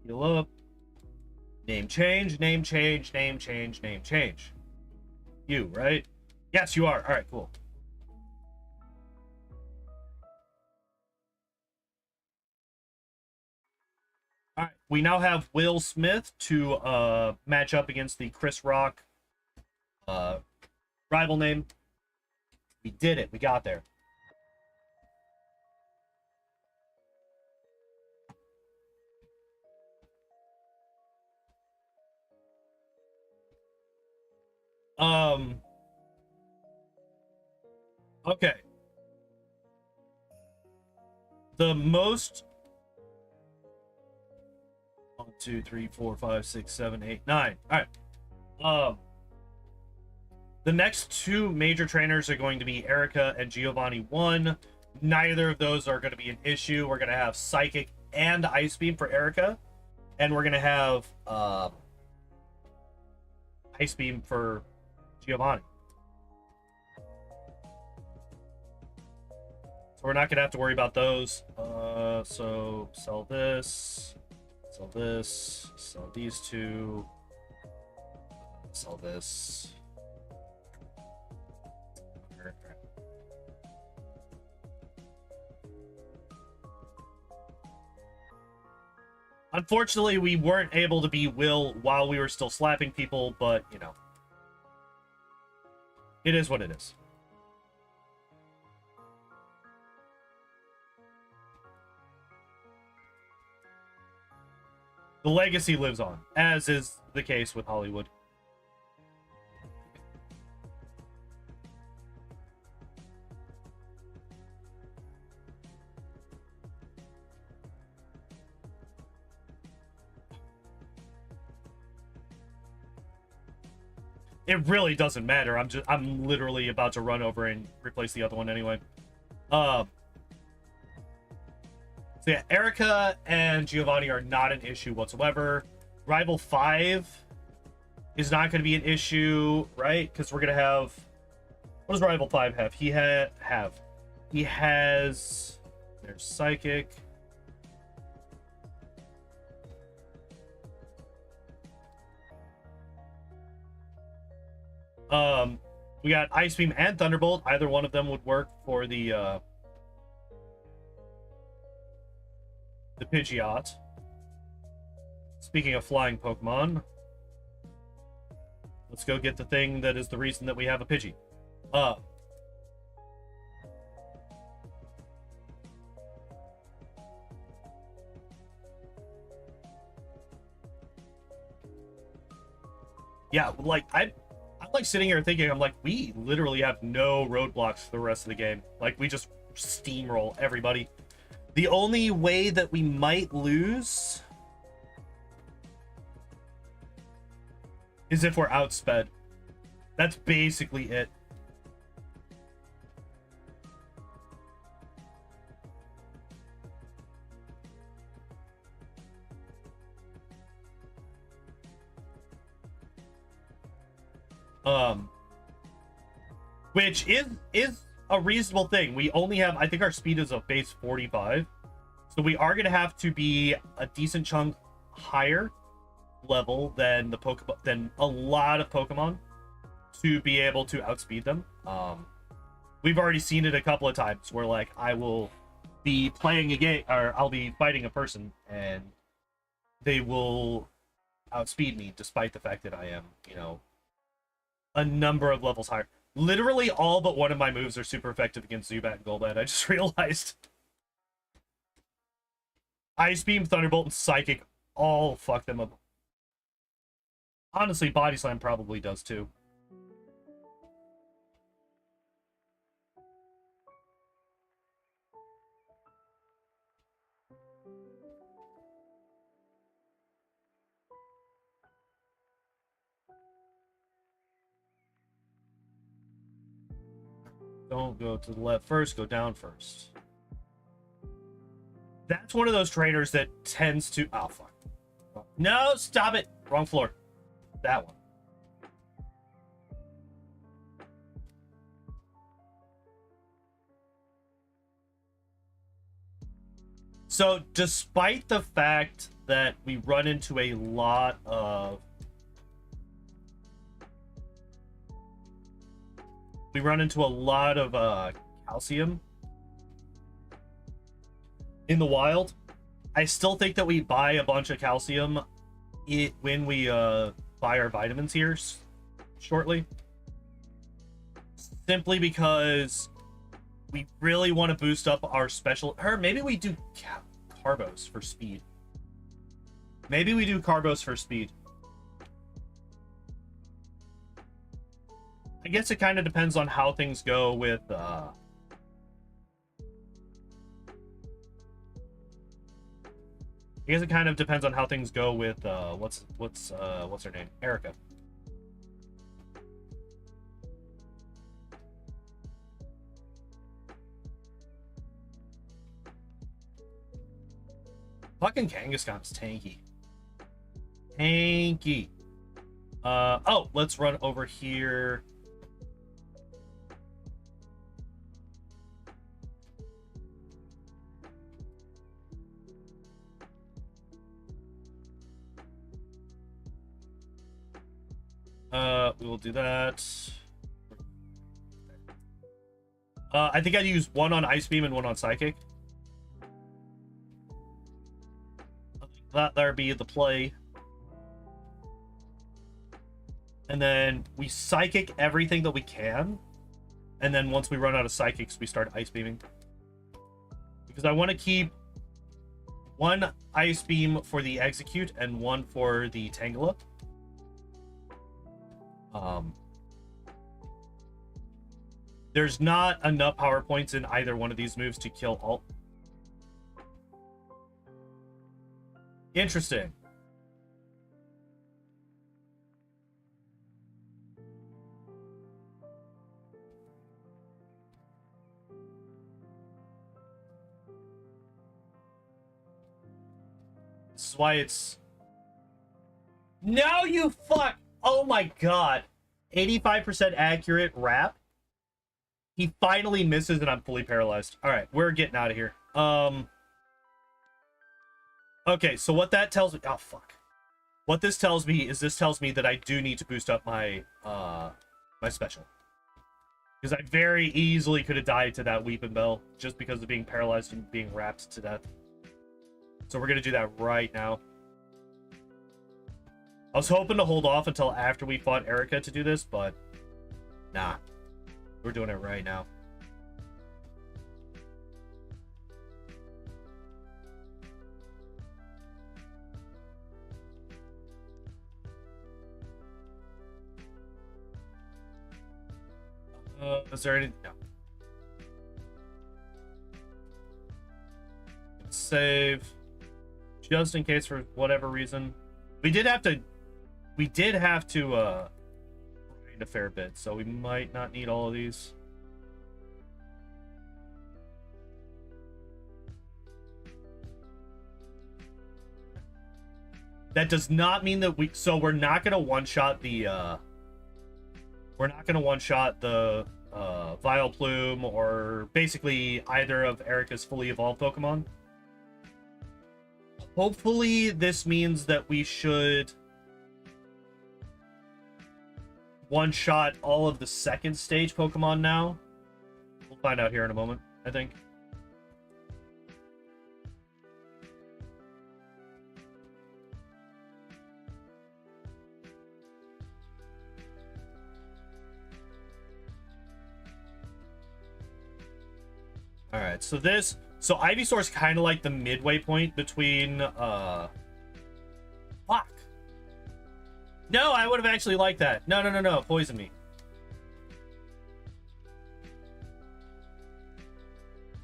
Heal up. Name change, name change, name change, name change. You, right? Yes, you are. All right, cool. All right, we now have Will Smith to match up against the Chris Rock rival name. We did it. We got there. Okay. The most 1, 2, 3, 4, 5, 6, 7, 8, 9. All right. The next two major trainers are going to be Erica and Giovanni 1. Neither of those are going to be an issue. We're going to have Psychic and Ice Beam for Erica, and we're going to have Ice Beam for Giovanni. So we're not going to have to worry about those. So sell this, sell this, sell these two, sell this. Unfortunately, we weren't able to be Will while we were still slapping people, but, you know. It is what it is. The legacy lives on, as is the case with Hollywood. It really doesn't matter. I'm literally about to run over and replace the other one anyway. So yeah, Erica and Giovanni are not an issue whatsoever. Rival 5 is not going to be an issue, right? Because we're going to have... What does Rival 5 have? He has... There's Psychic. We got Ice Beam and Thunderbolt. Either one of them would work for the Pidgeot. Speaking of flying Pokemon, let's go get the thing that is the reason that we have a Pidgey. Yeah, like I'm like sitting here thinking, I'm like, we literally have no roadblocks for the rest of the game. Like, we just steamroll everybody. The only way that we might lose is if we're outsped. That's basically it. Which is a reasonable thing. We only have, I think our speed is a base 45. So we are going to have to be a decent chunk higher level than the Pokemon, than a lot of Pokemon to be able to outspeed them. We've already seen it a couple of times where, like, I will be playing a game, or I'll be fighting a person and they will outspeed me despite the fact that I am, you know, a number of levels higher. Literally all but one of my moves are super effective against Zubat and Golbat. I just realized. Ice Beam, Thunderbolt, and Psychic all fuck them up. Honestly, Body Slam probably does too. Don't go to the left first, go down first. That's one of those trainers that tends to... Oh, fuck. No, stop it! Wrong floor. That one. So, despite the fact that we run into a lot of... calcium in the wild, I still think that we buy a bunch of calcium when we buy our vitamins here shortly. Simply because we really want to boost up our special... Or maybe we do Carbos for speed. Maybe we do Carbos for speed. I guess it kind of depends on how things go with I guess it kind of depends on how things go with what's her name? Erica. Fucking Kangaskhan's tanky. Tanky. Oh, let's run over here. We will do that. I think I'd use one on Ice Beam and one on Psychic. That'll be the play. And then we Psychic everything that we can. And then once we run out of Psychics, we start Ice Beaming. Because I want to keep one Ice Beam for the Execute and one for the Tangela. There's not enough power points in either one of these moves to kill all. Interesting. This is why it's... No, you fuck! Oh my god. 85% accurate wrap. He finally misses and I'm fully paralyzed. Alright, we're getting out of here. Okay, so what that tells me... Oh, fuck. What this tells me is that I do need to boost up my my special. Because I very easily could have died to that Weeping Bell just because of being paralyzed and being wrapped to death. So we're going to do that right now. I was hoping to hold off until after we fought Erica to do this, but nah. We're doing it right now. Is there any... No. save just in case for whatever reason. We did have to grind a fair bit, so we might not need all of these. That does not mean that we're not gonna one-shot the Vileplume or basically either of Erica's fully evolved Pokemon. Hopefully this means that we should one-shot all of the second stage Pokemon now. We'll find out here in a moment, I think. All right, so Ivysaur is kind of like the midway point between fuck. No, I would have actually liked that. No, poison me.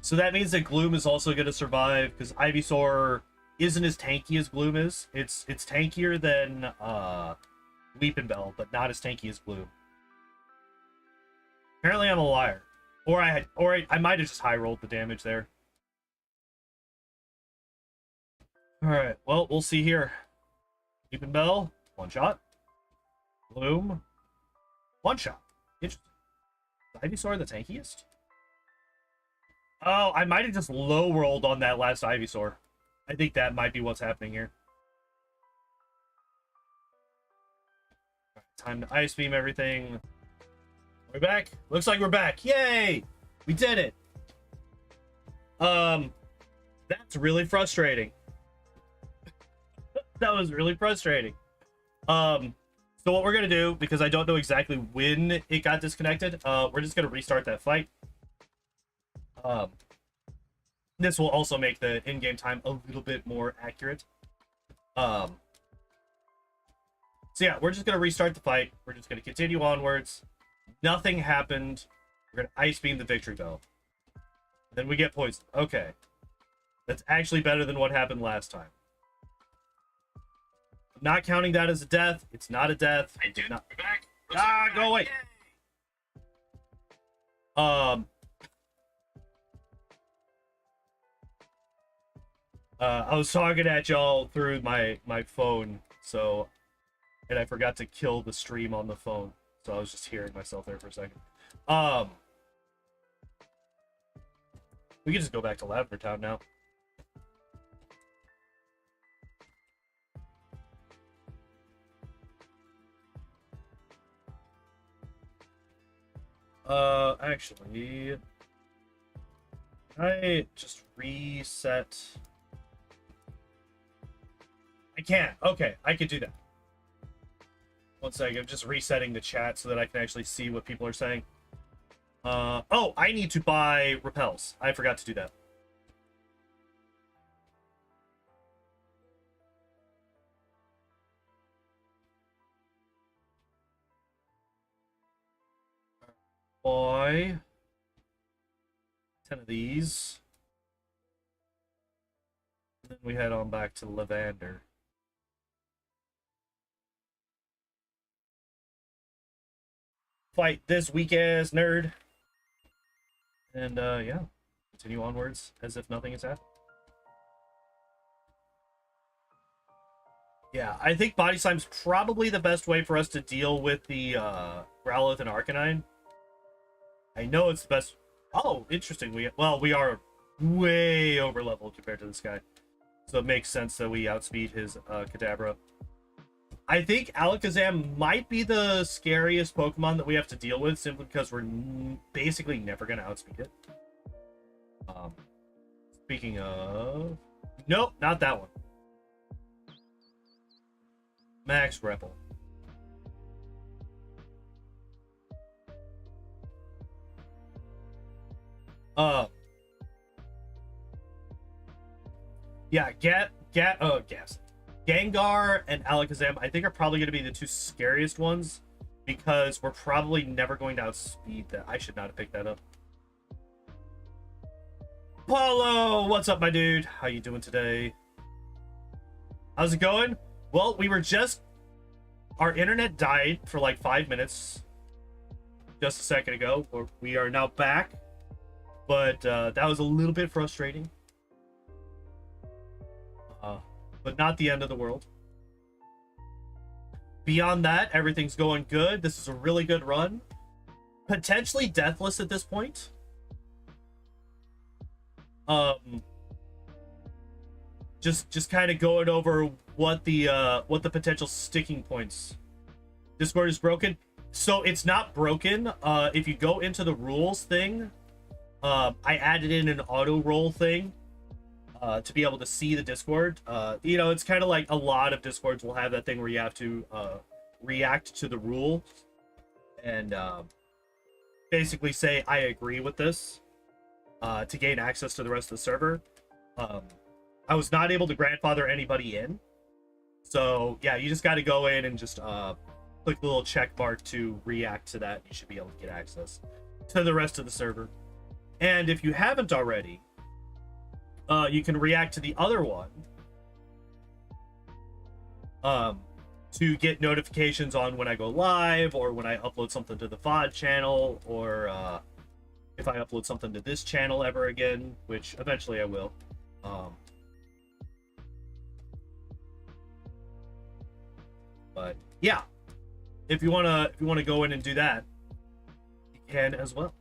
So that means that Gloom is also going to survive because Ivysaur isn't as tanky as Gloom is. It's tankier than Weepinbell, but not as tanky as Gloom. Apparently I'm a liar. Or I might have just high rolled the damage there. Alright, well, we'll see here. Weepinbell, one shot. Gloom, one shot. Interesting. Ivysaur the tankiest? Oh, I might have just low rolled on that last Ivysaur. I think that might be what's happening here. Time to Ice Beam everything. We're back? Looks like we're back. Yay! We did it. That's really frustrating. That was really frustrating. So what we're gonna do, because I don't know exactly when it got disconnected, we're just gonna restart that fight. This will also make the in-game time a little bit more accurate. So yeah, we're just gonna restart the fight. We're just gonna continue onwards. Nothing happened. We're gonna Ice Beam the Victory Bell. Then we get poisoned. Okay. That's actually better than what happened last time. I'm not counting that as a death. It's not a death. Hey, dude, not... we're back. Go away. I was talking at y'all through my phone, so, and I forgot to kill the stream on the phone. So I was just hearing myself there for a second. We can just go back to Lavender Town now. Actually, I just reset. I can't. Okay, I could do that. One second, I'm just resetting the chat so that I can actually see what people are saying. Oh, I need to buy repels. I forgot to do that. Buy 10 of these. And then we head on back to Lavender. Fight this weak-ass nerd. And, yeah. Continue onwards as if nothing has happened. Yeah, I think Body Slime's probably the best way for us to deal with the, Growlithe and Arcanine. I know it's the best... Oh, interesting. We are way over leveled compared to this guy. So it makes sense that we outspeed his, Kadabra. I think Alakazam might be the scariest Pokemon that we have to deal with, simply because we're basically never going to outspeed it. Speaking of... Nope, not that one. Max Repel. Yeah, Gas. Gengar and Alakazam, I think, are probably going to be the two scariest ones because we're probably never going to outspeed that. I should not have picked that up. Paulo, what's up, my dude? How you doing today? How's it going? Well, our internet died for like 5 minutes just a second ago. We are now back, but that was a little bit frustrating. But not the end of the world. Beyond that, everything's going good. This is a really good run. Potentially deathless at this point. Just kind of going over what the potential sticking points. Discord is broken. So it's not broken. If you go into the rules thing, I added in an auto roll thing to be able to see the Discord. You know, it's kind of like a lot of Discords will have that thing where you have to react to the rule and basically say I agree with this to gain access to the rest of the server. I was not able to grandfather anybody in, so yeah, you just got to go in and just click the little check mark to react to that. You should be able to get access to the rest of the server. And if you haven't already, you can react to the other one to get notifications on when I go live, or when I upload something to the VOD channel, or if I upload something to this channel ever again, which eventually I will. But yeah, if you wanna go in and do that, you can as well.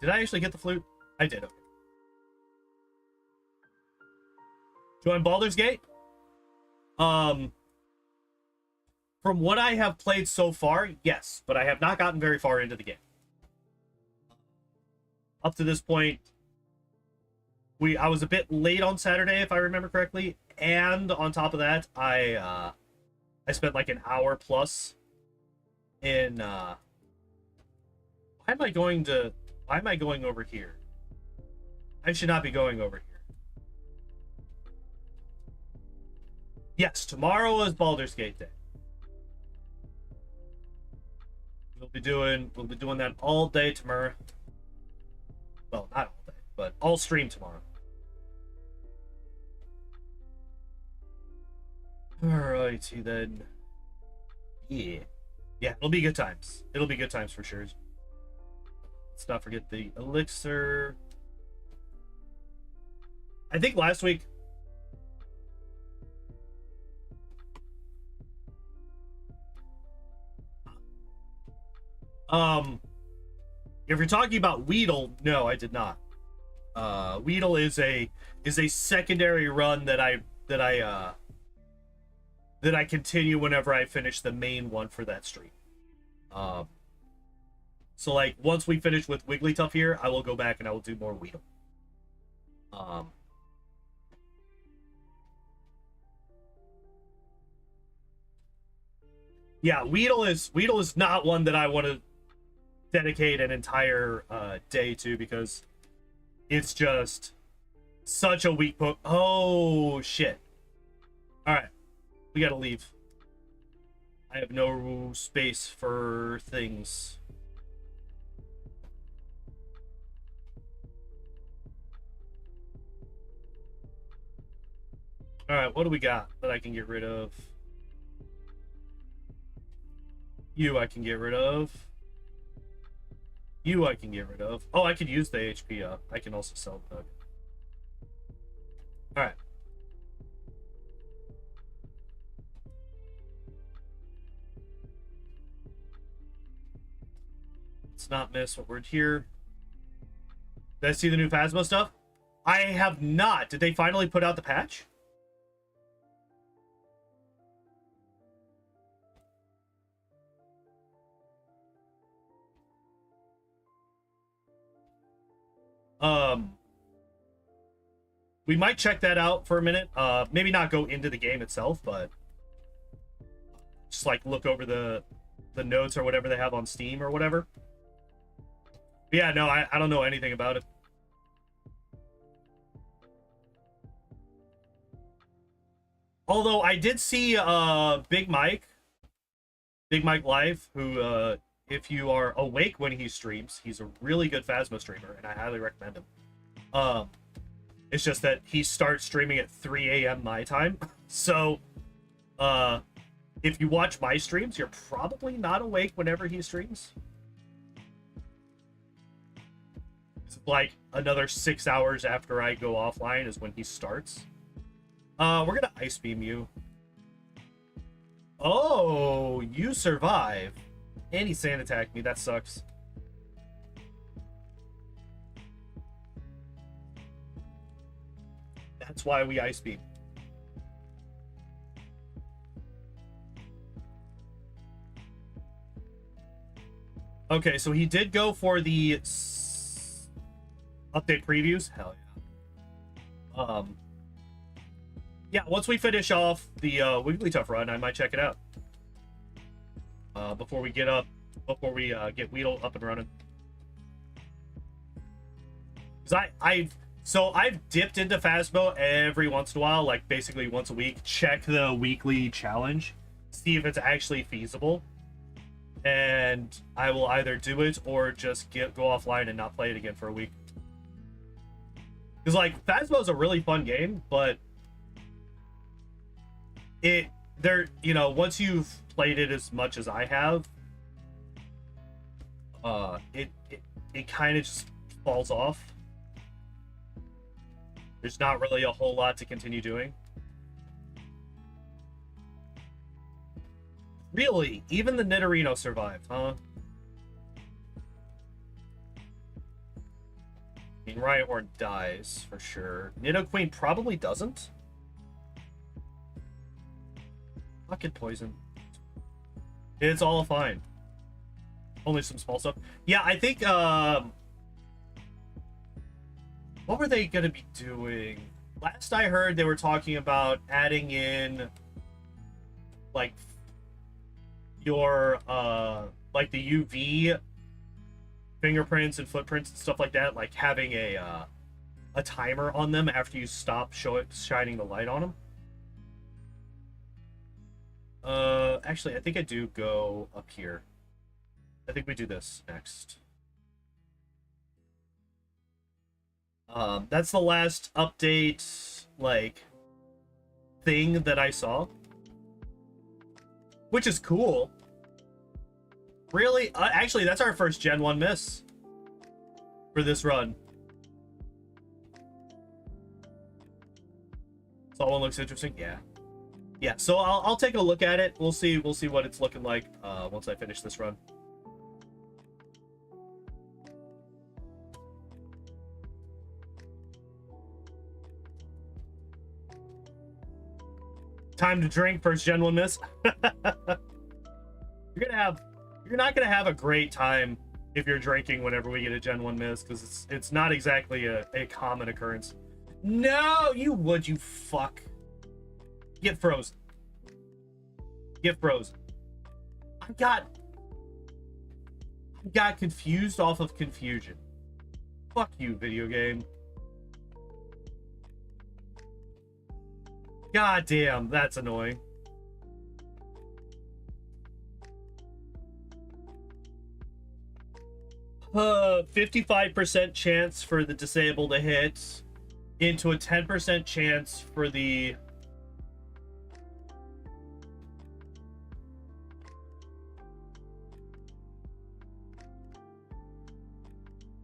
Did I actually get the flute? I did. Okay. Join Baldur's Gate? From what I have played so far, yes, but I have not gotten very far into the game. Up to this point, I was a bit late on Saturday, if I remember correctly, and on top of that, I spent like an hour plus in why am I going over here? I should not be going over here. Yes, tomorrow is Baldur's Gate Day. We'll be doing that all day tomorrow. Well, not all day, but all stream tomorrow. Alrighty then. Yeah, it'll be good times. It'll be good times for sure. Let's not forget the elixir. I think last week. If you're talking about Weedle, no, I did not. Weedle is a secondary run that I continue whenever I finish the main one for that stream. So like once we finish with Wigglytuff here, I will go back and I will do more Weedle. Yeah, Weedle is not one that I want to dedicate an entire day to, because it's just such a weak poke. Oh shit. Alright. We gotta leave. I have no space for things. Alright, what do we got that I can get rid of? You I can get rid of. You I can get rid of. Oh, I could use the HP up. I can also sell the bug. Alright. Let's not miss what we're here. Did I see the new Phasma stuff? I have not. Did they finally put out the patch? We might check that out for a minute. Maybe not go into the game itself, but just like look over the notes or whatever they have on Steam or whatever. But yeah, no, I don't know anything about it. Although I did see Big Mike Live, who if you are awake when he streams, he's a really good Phasmo streamer, and I highly recommend him. Um, it's just that he starts streaming at 3 a.m. my time, so if you watch my streams, you're probably not awake whenever he streams. It's like another 6 hours after I go offline is when he starts. We're gonna Ice Beam you. Oh, you survive. And he sand attacked me. That sucks. That's why we Ice Beam. Okay, so he did go for the update previews. Hell yeah. Yeah, once we finish off the Wigglytuff run, I might check it out. Before we get Weedle up and running. Because I've dipped into Phasmo every once in a while, like basically once a week, check the weekly challenge, see if it's actually feasible. And I will either do it or just go offline and not play it again for a week. Because like Phasmo is a really fun game, but once you've played it as much as I have, it kind of just falls off. There's not really a whole lot to continue doing. Really? Even the Nidorino survived, huh? I mean, Rhyhorn dies, for sure. Nidoqueen probably doesn't. Fucking poison. It's all fine. Only some small stuff. Yeah, I think, what were they gonna be doing? Last I heard, they were talking about adding in, like, your like the UV fingerprints and footprints and stuff like that, like having a timer on them after you stop shining the light on them. Actually, I think I do go up here. I think we do this next. That's the last update, like, thing that I saw. Which is cool. Really? Actually, that's our first Gen 1 miss for this run. So one looks interesting. Yeah. Yeah, so I'll take a look at it. We'll see what it's looking like once I finish this run. Time to drink, first Gen 1 miss. You're not gonna have a great time if you're drinking whenever we get a Gen 1 miss, because it's not exactly a common occurrence. No, you fuck. Get frozen. Get frozen. I got confused off of confusion. Fuck you, video game. God damn, that's annoying. Uh, 55% chance for the disable to hit into a 10% chance for the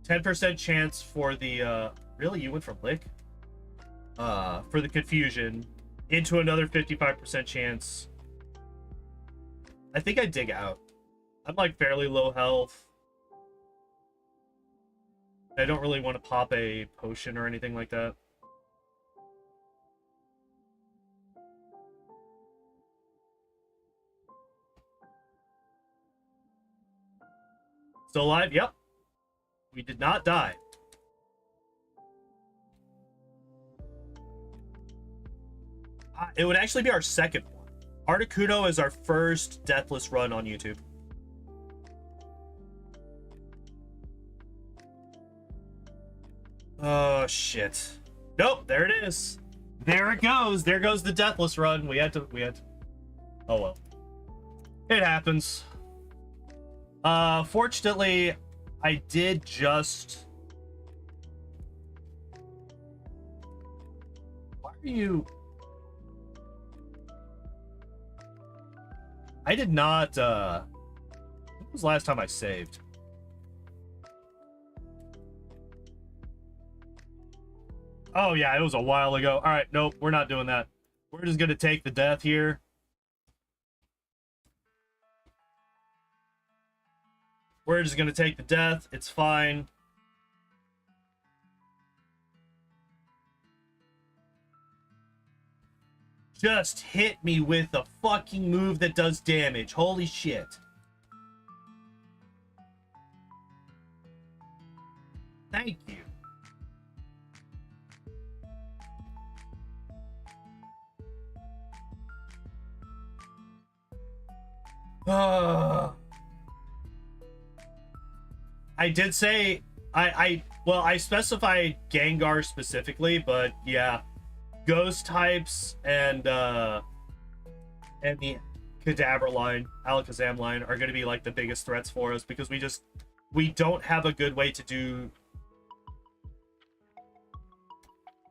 10% chance for the really, you went from lick for the confusion into another 55% chance. I think I dig out. I'm like fairly low health. I don't really want to pop a potion or anything like that. Still alive? Yep. We did not die. It would actually be our second one. Articuno is our first deathless run on YouTube. Oh, shit. Nope, there it is. There it goes. There goes the deathless run. We had to. Oh well. It happens. Fortunately, I did just. Why are you? I did not. When was the last time I saved? Oh yeah, it was a while ago. All right, nope, we're not doing that. We're just gonna take the death here. We're just gonna take the death. It's fine. Just hit me with a fucking move that does damage. Holy shit. Thank you. I did say well, I specified Gengar specifically, but yeah, ghost types and the Kadabra line, Alakazam line are going to be like the biggest threats for us because we don't have a good way to do.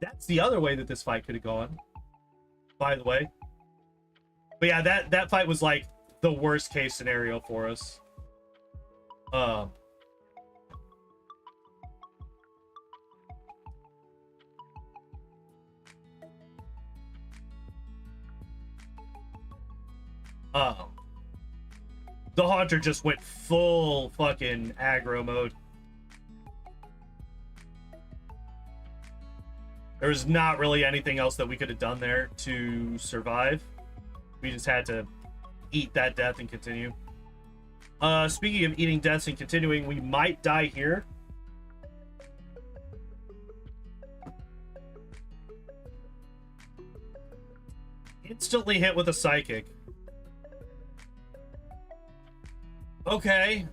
That's the other way that this fight could have gone, by the way. But yeah, that fight was like the worst case scenario for us. The Haunter just went full fucking aggro mode. There was not really anything else that we could have done there to survive. We just had to eat that death and continue. Speaking of eating deaths and continuing, we might die here. Instantly hit with a psychic. Okay.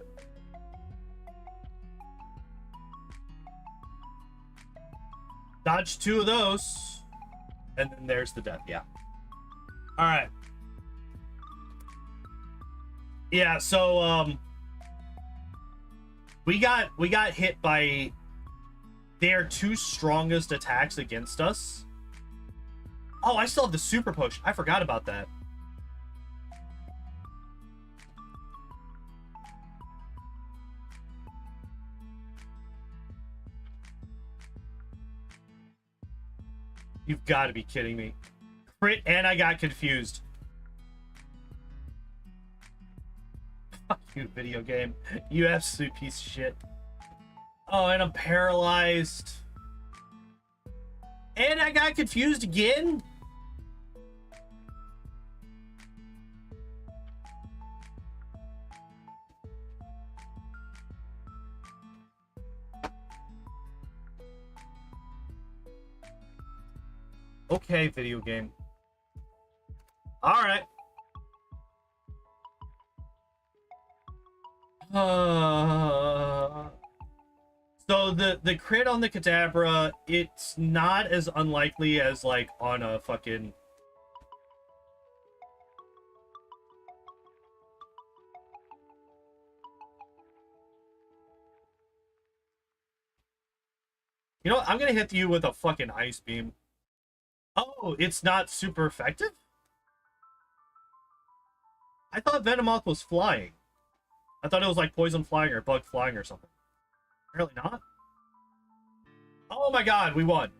Dodge 2 of those. And then there's the death, yeah. Alright. Yeah, so we got hit by their 2 strongest attacks against us. Oh, I still have the super potion. I forgot about that. You've got to be kidding me. Crit, and I got confused. Fuck you, video game. You absolute piece of shit. Oh, and I'm paralyzed. And I got confused again? Okay, video game. All right. So the crit on the Kadabra, it's not as unlikely as like on a fucking. You know what? I'm gonna hit you with a fucking ice beam. Oh, it's not super effective? I thought Venomoth was flying. I thought it was like poison flying or bug flying or something. Apparently not. Oh my god, we won.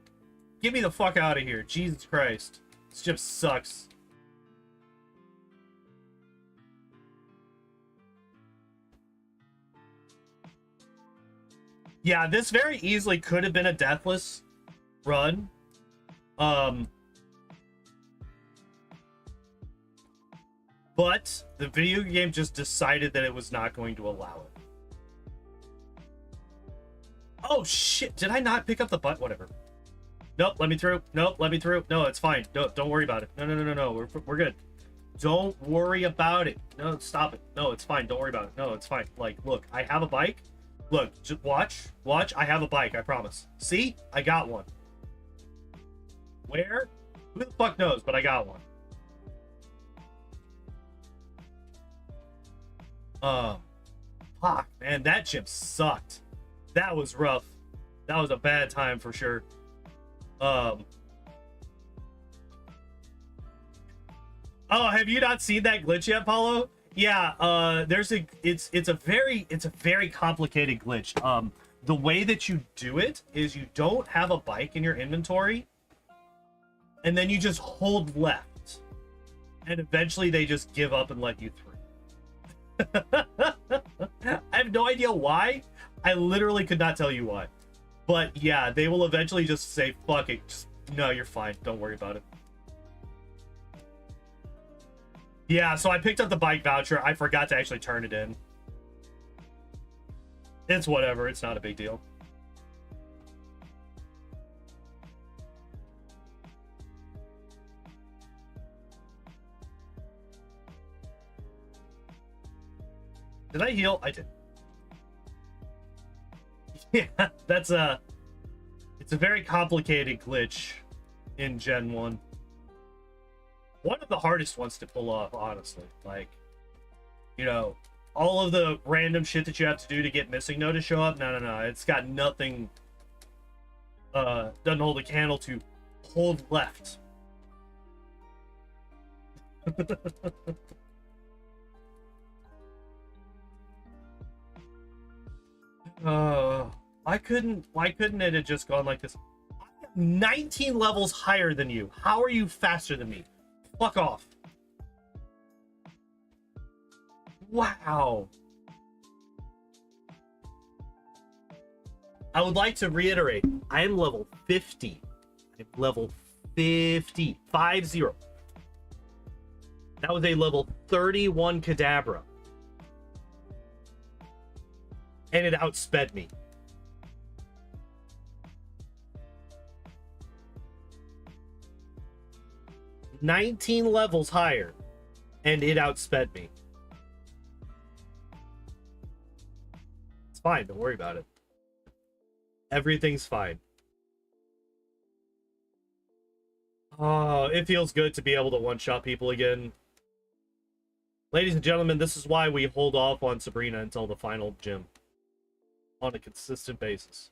Get me the fuck out of here. Jesus Christ. This ship sucks. Yeah, this very easily could have been a deathless run. But the video game just decided that it was not going to allow it. Oh shit, did I not pick up the butt? Whatever. Nope, let me through. Nope, let me through. No, it's fine. Don't worry about it. No. We're good. Don't worry about it. No, stop it. No, it's fine. Don't worry about it. No, it's fine. Like, look, I have a bike. Look, just watch. I have a bike, I promise. See? I got one. Where? Who the fuck knows, but I got one. Fuck, man, that chip sucked. That was rough. That was a bad time for sure. Oh, have you not seen that glitch yet, Paulo? Yeah, it's a very complicated glitch. The way that you do it is you don't have a bike in your inventory, and then you just hold left, and eventually they just give up and let you through. I have no idea why. I literally could not tell you why. But yeah, they will eventually just say, fuck it. Just, no, you're fine. Don't worry about it. Yeah, so I picked up the bike voucher. I forgot to actually turn it in. It's whatever. It's not a big deal. Did I heal? I did. Yeah, it's a very complicated glitch in Gen 1. One of the hardest ones to pull off, honestly. Like, you know, all of the random shit that you have to do to get Missingno to show up, no. It's got nothing, doesn't hold a candle to hold left. Why couldn't it have just gone like this? I'm 19 levels higher than you. How are you faster than me? Fuck off. Wow. I would like to reiterate, I am level 50. I'm level 50. 50. That was a level 31 Kadabra. And it outsped me. $19 levels higher, and it outsped me. It's fine, don't worry about it. Everything's fine. Oh, it feels good to be able to one-shot people again. Ladies and gentlemen, this is why we hold off on Sabrina until the final gym. On a consistent basis.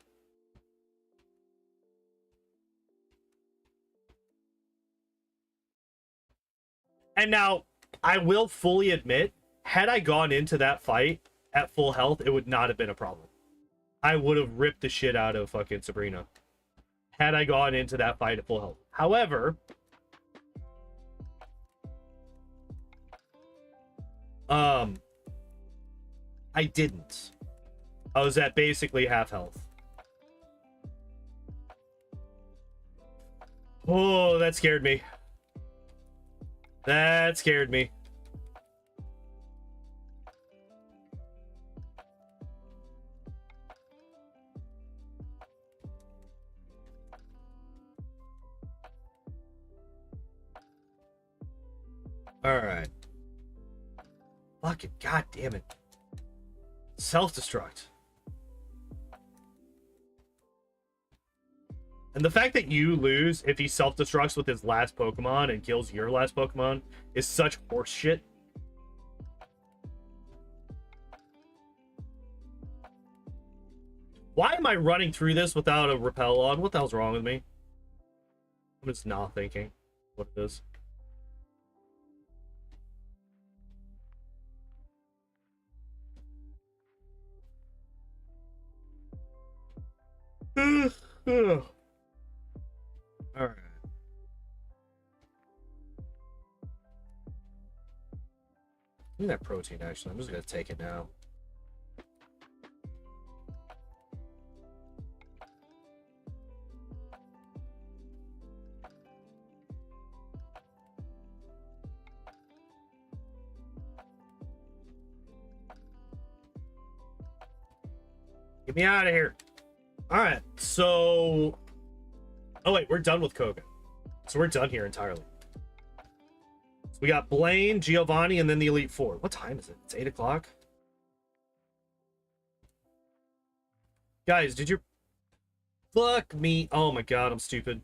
And now, I will fully admit, had I gone into that fight at full health, it would not have been a problem. I would have ripped the shit out of fucking Sabrina. Had I gone into that fight at full health. However, I didn't. I was at basically half health. Oh, that scared me. That scared me. All right. Fucking god damn it. Self-destruct. And the fact that you lose if he self-destructs with his last Pokemon and kills your last Pokemon is such horse shit. Why am I running through this without a repel on? What the hell's wrong with me? I'm just not thinking what it is. All right. Give me that protein, actually. I'm just going to take it now. Get me out of here. All right, so... Oh, wait, we're done with Koga. So we're done here entirely. So we got Blaine, Giovanni, and then the Elite Four. What time is it? It's 8 o'clock? Guys, did you... Fuck me. Oh my god, I'm stupid.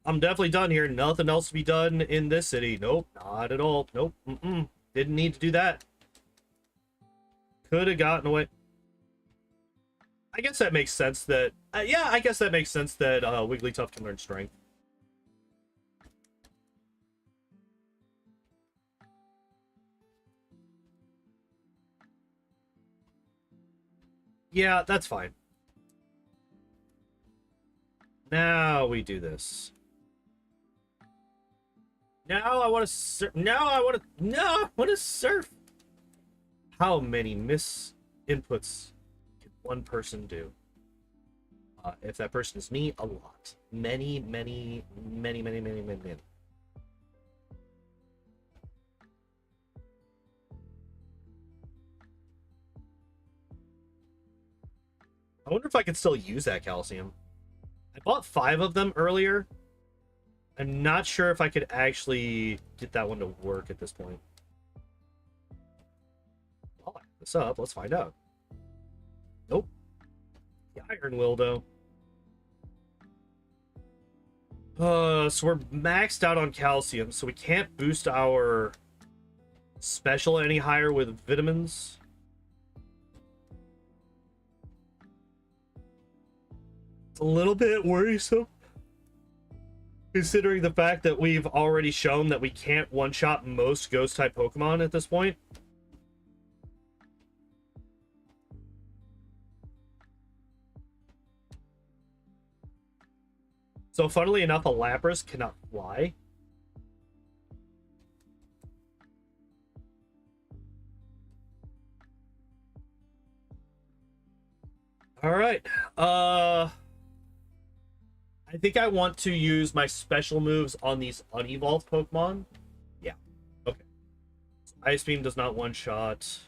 I'm definitely done here. Nothing else to be done in this city. Nope, not at all. Nope. Didn't need to do that. Could have gotten away. I guess that makes sense that... yeah, I guess that makes sense that Wigglytuff can learn Strength. Yeah, that's fine. Now we do this. Now I want to surf. Now I want to surf. How many inputs can one person do? If that person is me, a lot. Many. I wonder if I could still use that calcium. I bought 5 of them earlier. I'm not sure if I could actually get that one to work at this point. I'll look this up. Let's find out. Nope. The iron will, though. So we're maxed out on calcium, so we can't boost our special any higher with vitamins. It's a little bit worrisome, considering the fact that we've already shown that we can't one-shot most ghost-type Pokemon at this point. So, funnily enough, a Lapras cannot fly. Alright. I think I want to use my special moves on these unevolved Pokemon. Yeah. Okay. So Ice Beam does not one-shot.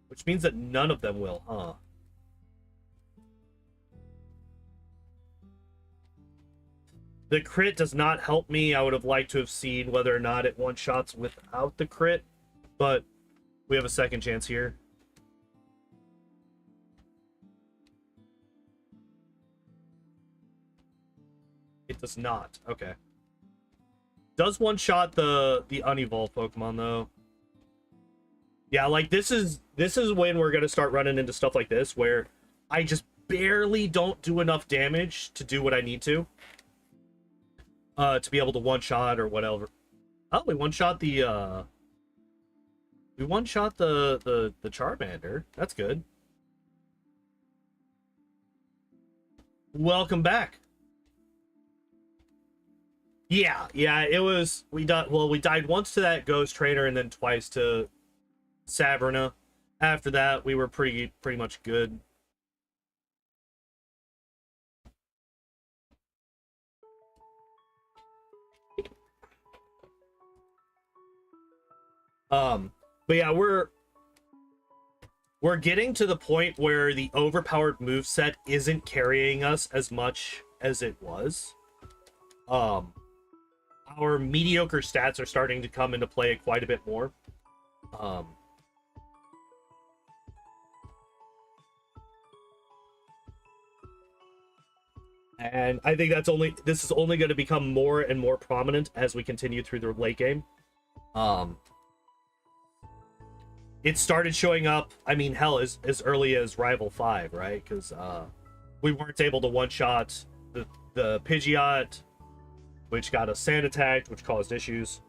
Which means that none of them will, huh? The crit does not help me. I would have liked to have seen whether or not it one-shots without the crit. But we have a second chance here. It does not. Okay. Does one-shot the unevolved Pokemon, though. Yeah, like, this is when we're going to start running into stuff like this, where I just barely don't do enough damage to do what I need to be able to one-shot or whatever. Oh, we one-shot the Charmander. That's good. Welcome back. Yeah, it was... we died once to that Ghost Trainer and then twice to Sabrina. After that, we were pretty much good. But yeah, we're getting to the point where the overpowered moveset isn't carrying us as much as it was. Our mediocre stats are starting to come into play quite a bit more. And I think this is only going to become more and more prominent as we continue through the late game. It started showing up, I mean, hell, as early as Rival 5, right? Because we weren't able to one-shot the Pidgeot, which got us sand attacked, which caused issues.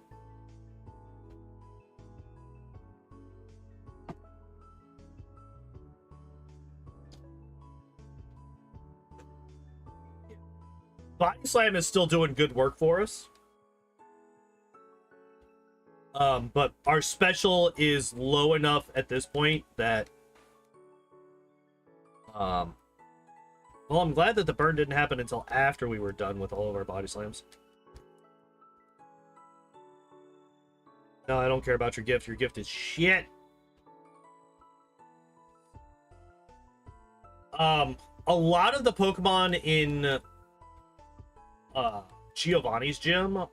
Body Slam is still doing good work for us. But our special is low enough at this point that... well, I'm glad that the burn didn't happen until after we were done with all of our Body Slams. No, I don't care about your gift. Your gift is shit. A lot of the Pokemon in Giovanni's gym,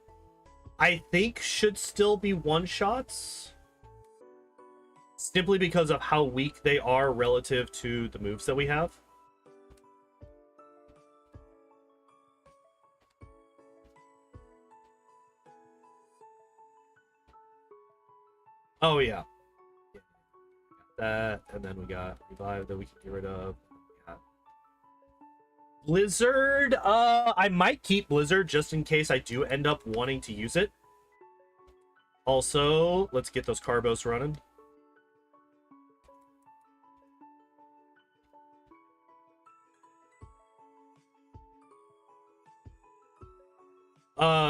I think, should still be one-shots. Simply because of how weak they are relative to the moves that we have. Oh yeah. That, and then we got revive that we can get rid of. Yeah. Blizzard, I might keep Blizzard just in case I do end up wanting to use it. Also, let's get those Carbos running.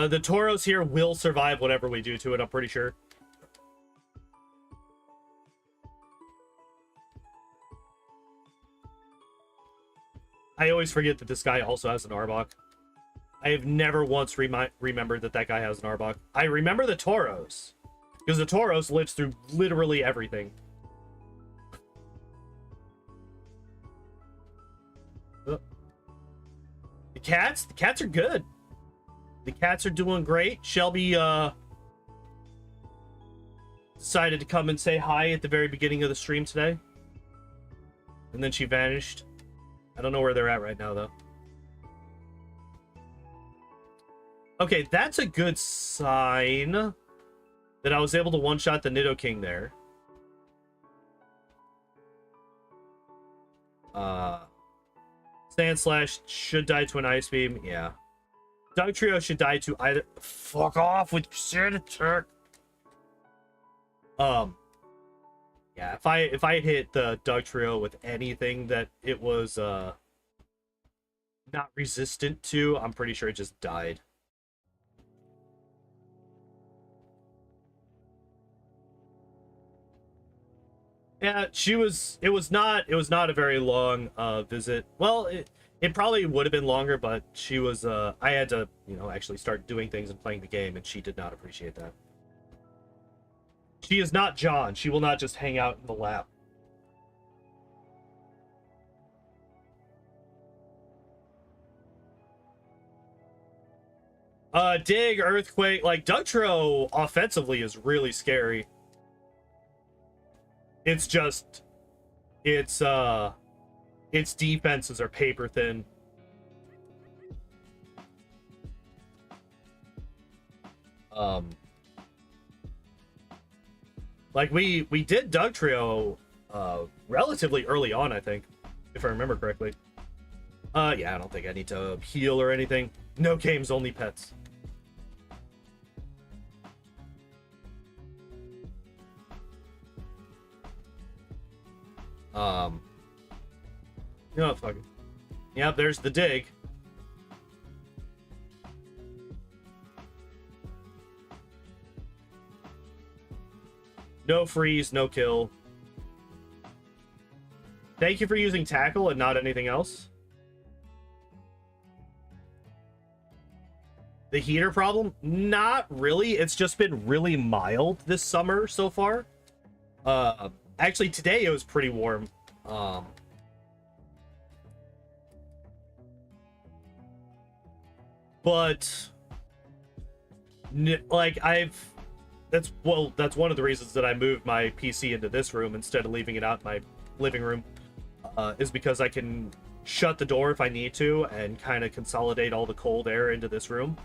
The Tauros here will survive whatever we do to it, I'm pretty sure. I always forget that this guy also has an Arbok. I have never once remembered that that guy has an Arbok. I remember the Tauros, because the Tauros lives through literally everything. The cats are good. The cats are doing great. Shelby decided to come and say hi at the very beginning of the stream today, and then she vanished. I don't know where they're at right now, though. Okay, that's a good sign that I was able to one-shot the Nidoking there. Sandslash should die to an Ice Beam. Yeah. Dugtrio should die to either... Fuck off with Sand Attack! Yeah, if I hit the Dugtrio with anything that it was not resistant to, I'm pretty sure it just died. Yeah, it was not a very long visit. Well, it probably would have been longer, but she was I had to, you know, actually start doing things and playing the game, and she did not appreciate that. She is not John. She will not just hang out in the lap. Dig, Earthquake, like Dugtrio offensively is really scary. It's just its defenses are paper thin. Like we did Dugtrio relatively early on, I think, if I remember correctly. Yeah, I don't think I need to heal or anything. No games, only pets. You know what, fuck it. Yep, there's the dig. No freeze, no kill. Thank you for using tackle and not anything else. The heater problem? Not really. It's just been really mild this summer so far. Actually, today it was pretty warm. But like that's one of the reasons that I moved my PC into this room instead of leaving it out in my living room, is because I can shut the door if I need to and kind of consolidate all the cold air into this room.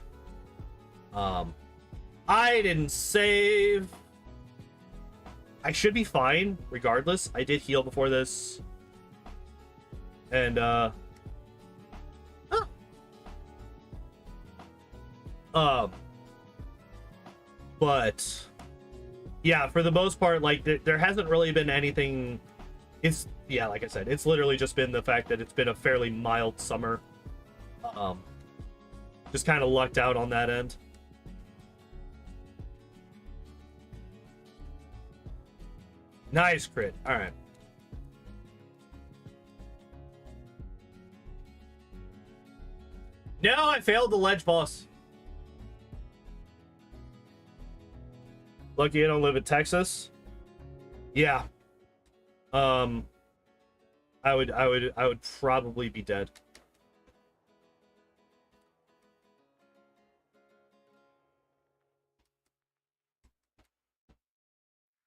I didn't save. I should be fine regardless. I did heal before this. And but yeah, for the most part, like there hasn't really been anything. It's, yeah, like I said, it's literally just been the fact that it's been a fairly mild summer. Just kind of lucked out on that end. Nice crit. All right. No, I failed the ledge boss. Lucky I don't live in Texas. Yeah. I would probably be dead.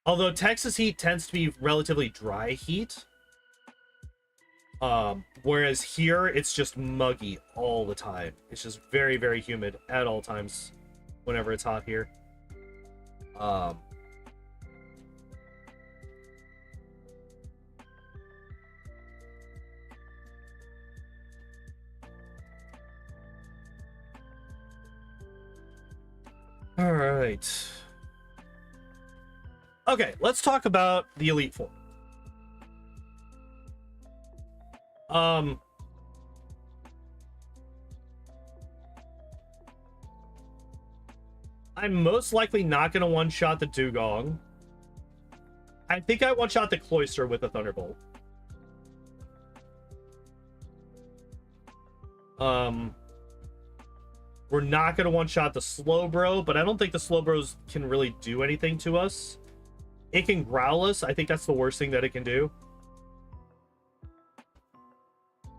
Although Texas heat tends to be relatively dry heat. Whereas here, it's just muggy all the time. It's just very, very humid at all times whenever it's hot here. All right. Okay, let's talk about the Elite Four. I'm most likely not going to one-shot the Dugong. I think I one-shot the Cloyster with a Thunderbolt. We're not going to one-shot the Slowbro, but I don't think the Slowbros can really do anything to us. It can growl us. I think that's the worst thing that it can do.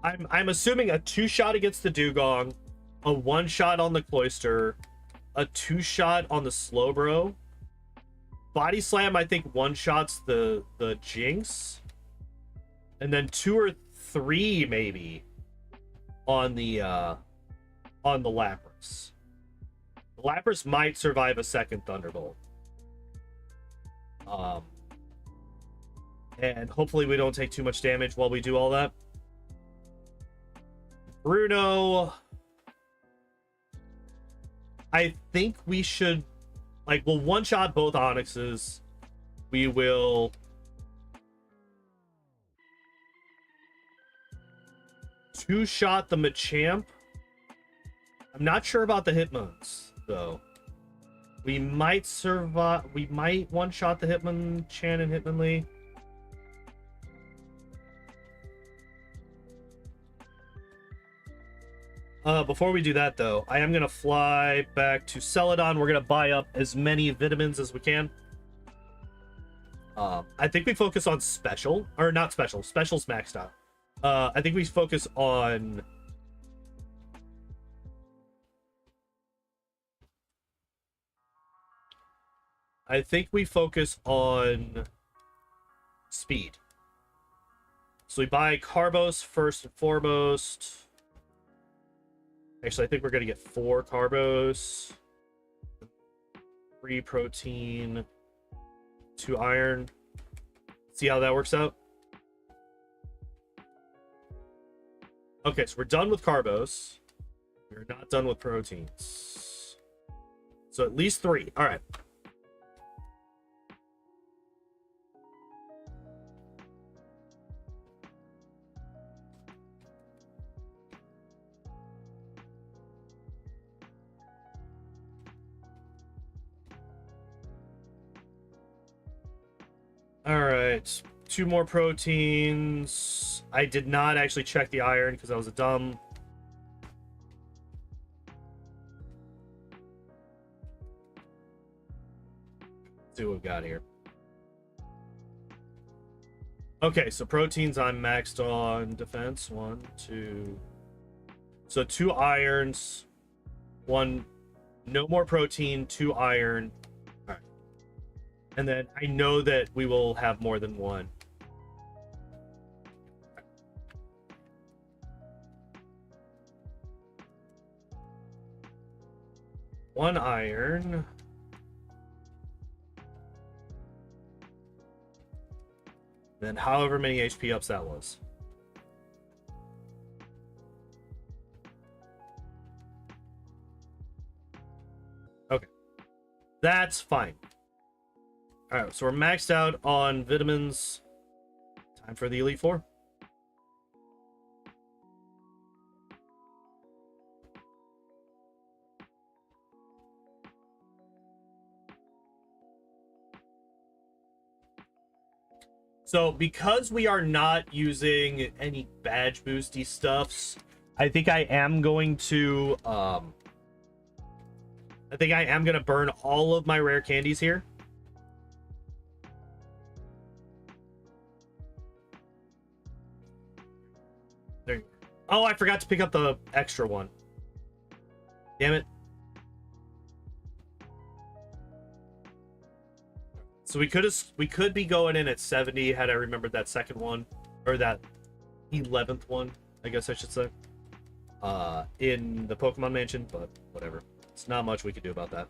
I'm assuming a 2-shot against the Dugong, a 1-shot on the Cloyster, a 2-shot on the Slowbro. Body Slam, I think 1-shots the Jinx. And then 2 or 3 maybe on the Lapras. The Lapras might survive a second Thunderbolt. And hopefully we don't take too much damage while we do all that. Bruno, I think we should, like, we'll one-shot both Onyxes. We will two-shot the Machamp. I'm not sure about the Hitmon's, though. We might survive. We might one-shot the Hitmonchan and Hitmonlee. Before we do that, though, I am going to fly back to Celadon. We're going to buy up as many vitamins as we can. I think we focus on special. Or not special. Special's maxed out. I think we focus on... I think we focus on speed. So we buy Carbos first and foremost. Actually, I think we're going to get 4 Carbos, 3 protein, 2 iron. See how that works out? Okay, so we're done with Carbos. We're not done with proteins. So at least 3. All right. All right, 2 more proteins. I did not actually check the iron because I was a dumb. Let's see what we've got here. Okay, so proteins I'm maxed on. Defense, 1, 2. So 2 irons, 1, no more protein, 2 iron. And then I know that we will have more than 1. One iron. Then however many HP ups that was. Okay. That's fine. Alright, so we're maxed out on vitamins. Time for the Elite Four. So, because we are not using any badge boosty stuffs, I think I am going to burn all of my rare candies here. There you go. Oh, I forgot to pick up the extra one. Damn it. So we could be going in at 70 had I remembered that second one, or that 11th one, I guess I should say, in the Pokemon Mansion, but whatever. It's not much we could do about that.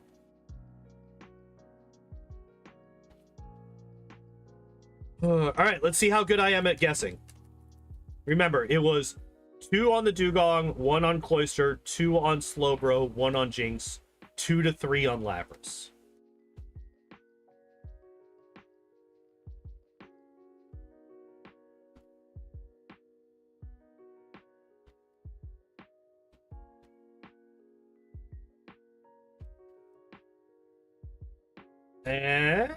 All right, let's see how good I am at guessing. Remember, it was 2 on the Dugong, 1 on Cloyster, 2 on Slowbro, 1 on Jinx, 2 to 3 on Lapras. Eh?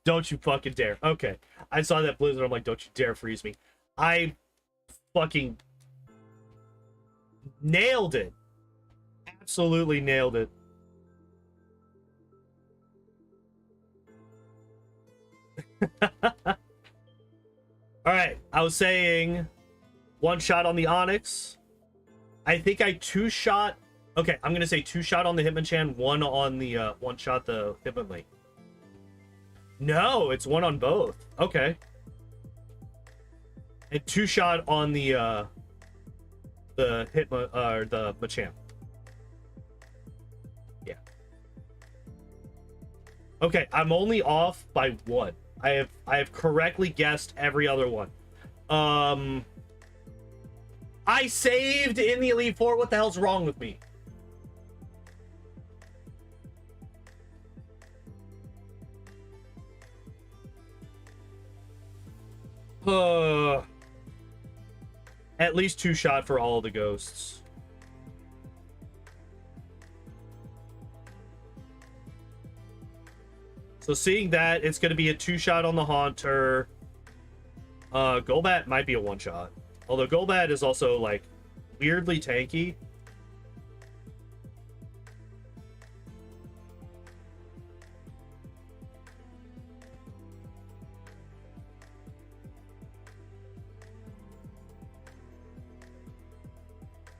Don't you fucking dare. Okay. I saw that blizzard. I'm like, don't you dare freeze me. I fucking nailed it. Absolutely nailed it. All right. I was saying one shot on the Onyx. I think I two-shot. Okay, I'm going to say two-shot on the Hitmonchan, one on the one-shot the Hitmonlee. No, it's one on both. Okay. And two-shot on the the Machamp. Yeah. Okay, I'm only off by one. I have correctly guessed every other one. I saved in the Elite Four. What the hell's wrong with me? At least two shot for all of the ghosts. So seeing that, it's going to be a two shot on the Haunter. Golbat might be a one shot. Although Golbat is also, like, weirdly tanky.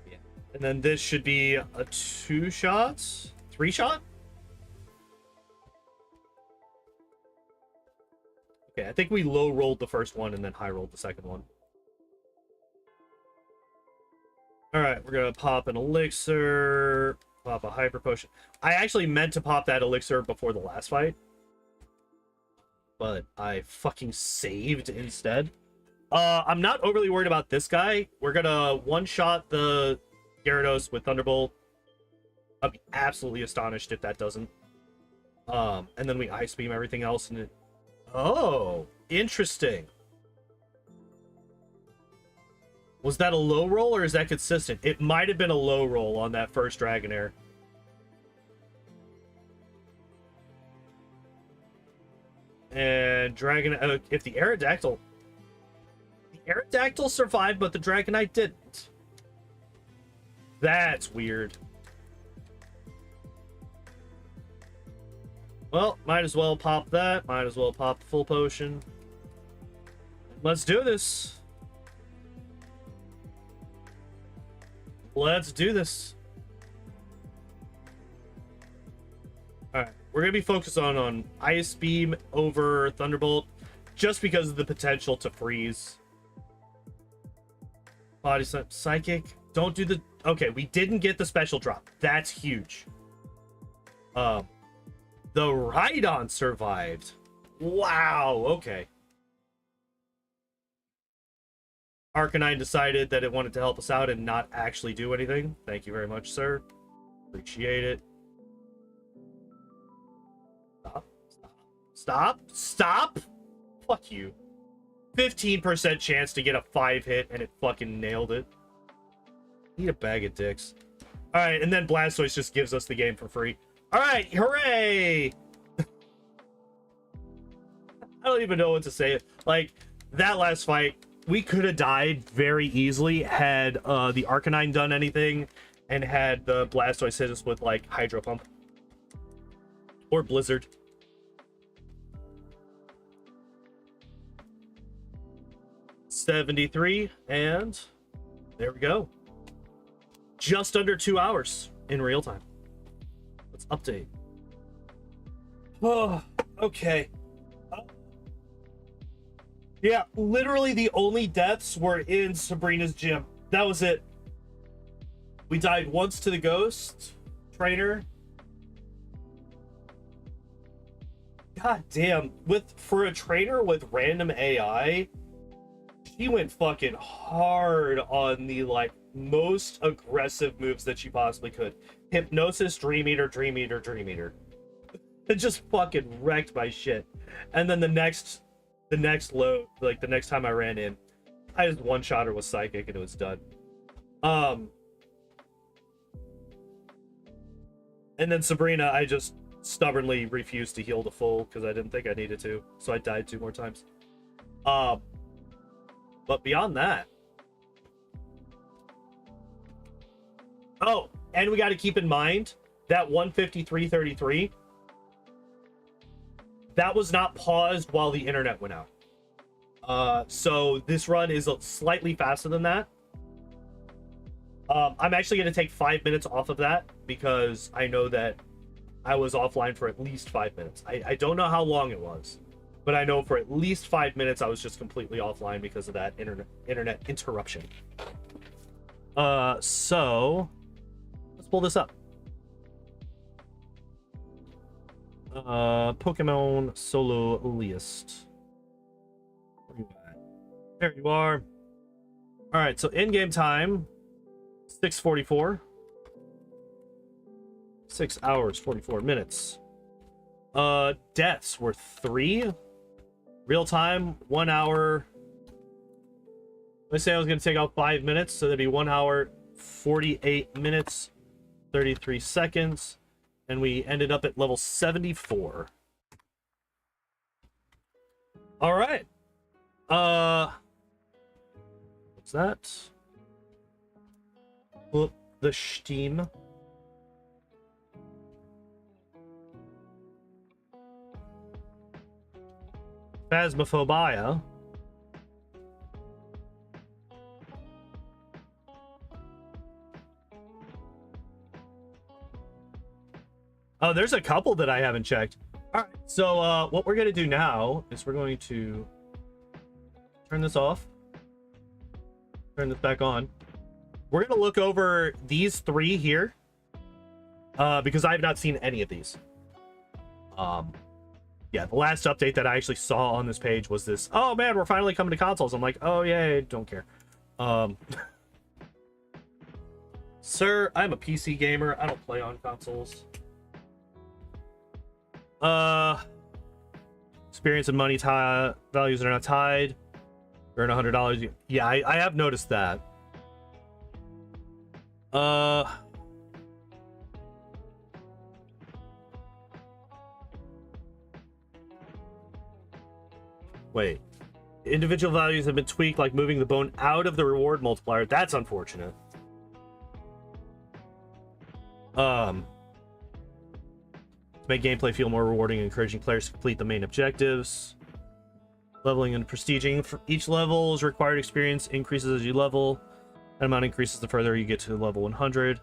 Yeah. And then this should be a two shot? Three shot? Okay, I think we low rolled the first one and then high rolled the second one. Alright, we're gonna pop an elixir, pop a hyper potion. I actually meant to pop that elixir before the last fight, but I fucking saved instead. I'm not overly worried about this guy. We're gonna one-shot the Gyarados with Thunderbolt. I'll be absolutely astonished if that doesn't. And then we Ice Beam everything else, and it... Oh, interesting. Was that a low roll or is that consistent? It might have been a low roll on that first Dragonair. And Dragon, if the Aerodactyl survived, but the Dragonite didn't. That's weird. Well, might as well pop that. Might as well pop the full potion. Let's do this. Let's do this. Alright, we're going to be focused on Ice Beam over Thunderbolt, just because of the potential to freeze. Body Psychic. Don't do the... Okay, we didn't get the special drop. That's huge. The Rhydon survived. Wow, okay. Arcanine decided that it wanted to help us out and not actually do anything. Thank you very much, sir. Appreciate it. Stop. Stop. Stop. Stop. Fuck you. 15% chance to get a 5-hit, and it fucking nailed it. Need a bag of dicks. Alright, and then Blastoise just gives us the game for free. Alright, hooray! I don't even know what to say. Like, that last fight, we could have died very easily had the Arcanine done anything and had the Blastoise hit us with, like, Hydro Pump. Or Blizzard. $73, and there we go. Just under 2 hours in real time. Let's update. Oh, okay. Yeah, literally the only deaths were in Sabrina's gym. That was it. We died once to the ghost trainer. God damn, for a trainer with random AI, she went fucking hard on the like most aggressive moves that she possibly could. Hypnosis, Dream Eater, Dream Eater, Dream Eater. It just fucking wrecked my shit. And then the next load, like the next time I ran in, I just one-shot her with Psychic and it was done. And then Sabrina, I just stubbornly refused to heal to full because I didn't think I needed to. So I died 2 more times. But beyond that... Oh, and we got to keep in mind that 153.33, that was not paused while the internet went out. So this run is slightly faster than that. I'm actually going to take 5 minutes off of that because I know that I was offline for at least 5 minutes. I don't know how long it was, but I know for at least 5 minutes I was just completely offline because of that internet interruption. So let's pull this up. Pokemon solo list. Where you at? There you are. All right, so in-game time, 6:44. 6 hours 44 minutes. Deaths were 3. Real time 1 hour. Let's say I was gonna take out 5 minutes, so that'd be 1 hour 48 minutes 33 seconds, and we ended up at level 74. All right. What's that? Well, the Steam. Phasmophobia. Oh, there's a couple that I haven't checked. All right, so what we're gonna do now is we're going to turn this off, turn this back on. We're gonna look over these 3 here because I have not seen any of these. Yeah, the last update that I actually saw on this page was this. Oh man, we're finally coming to consoles. I'm like, oh yay, don't care. Sir, I'm a PC gamer. I don't play on consoles. Experience and money values are not tied. Earn $100. Yeah, I have noticed that. Wait. Individual values have been tweaked, like moving the bone out of the reward multiplier. That's unfortunate. To make gameplay feel more rewarding and encouraging players to complete the main objectives. Leveling and prestiging. For each level's required experience increases as you level. That amount increases the further you get to level 100.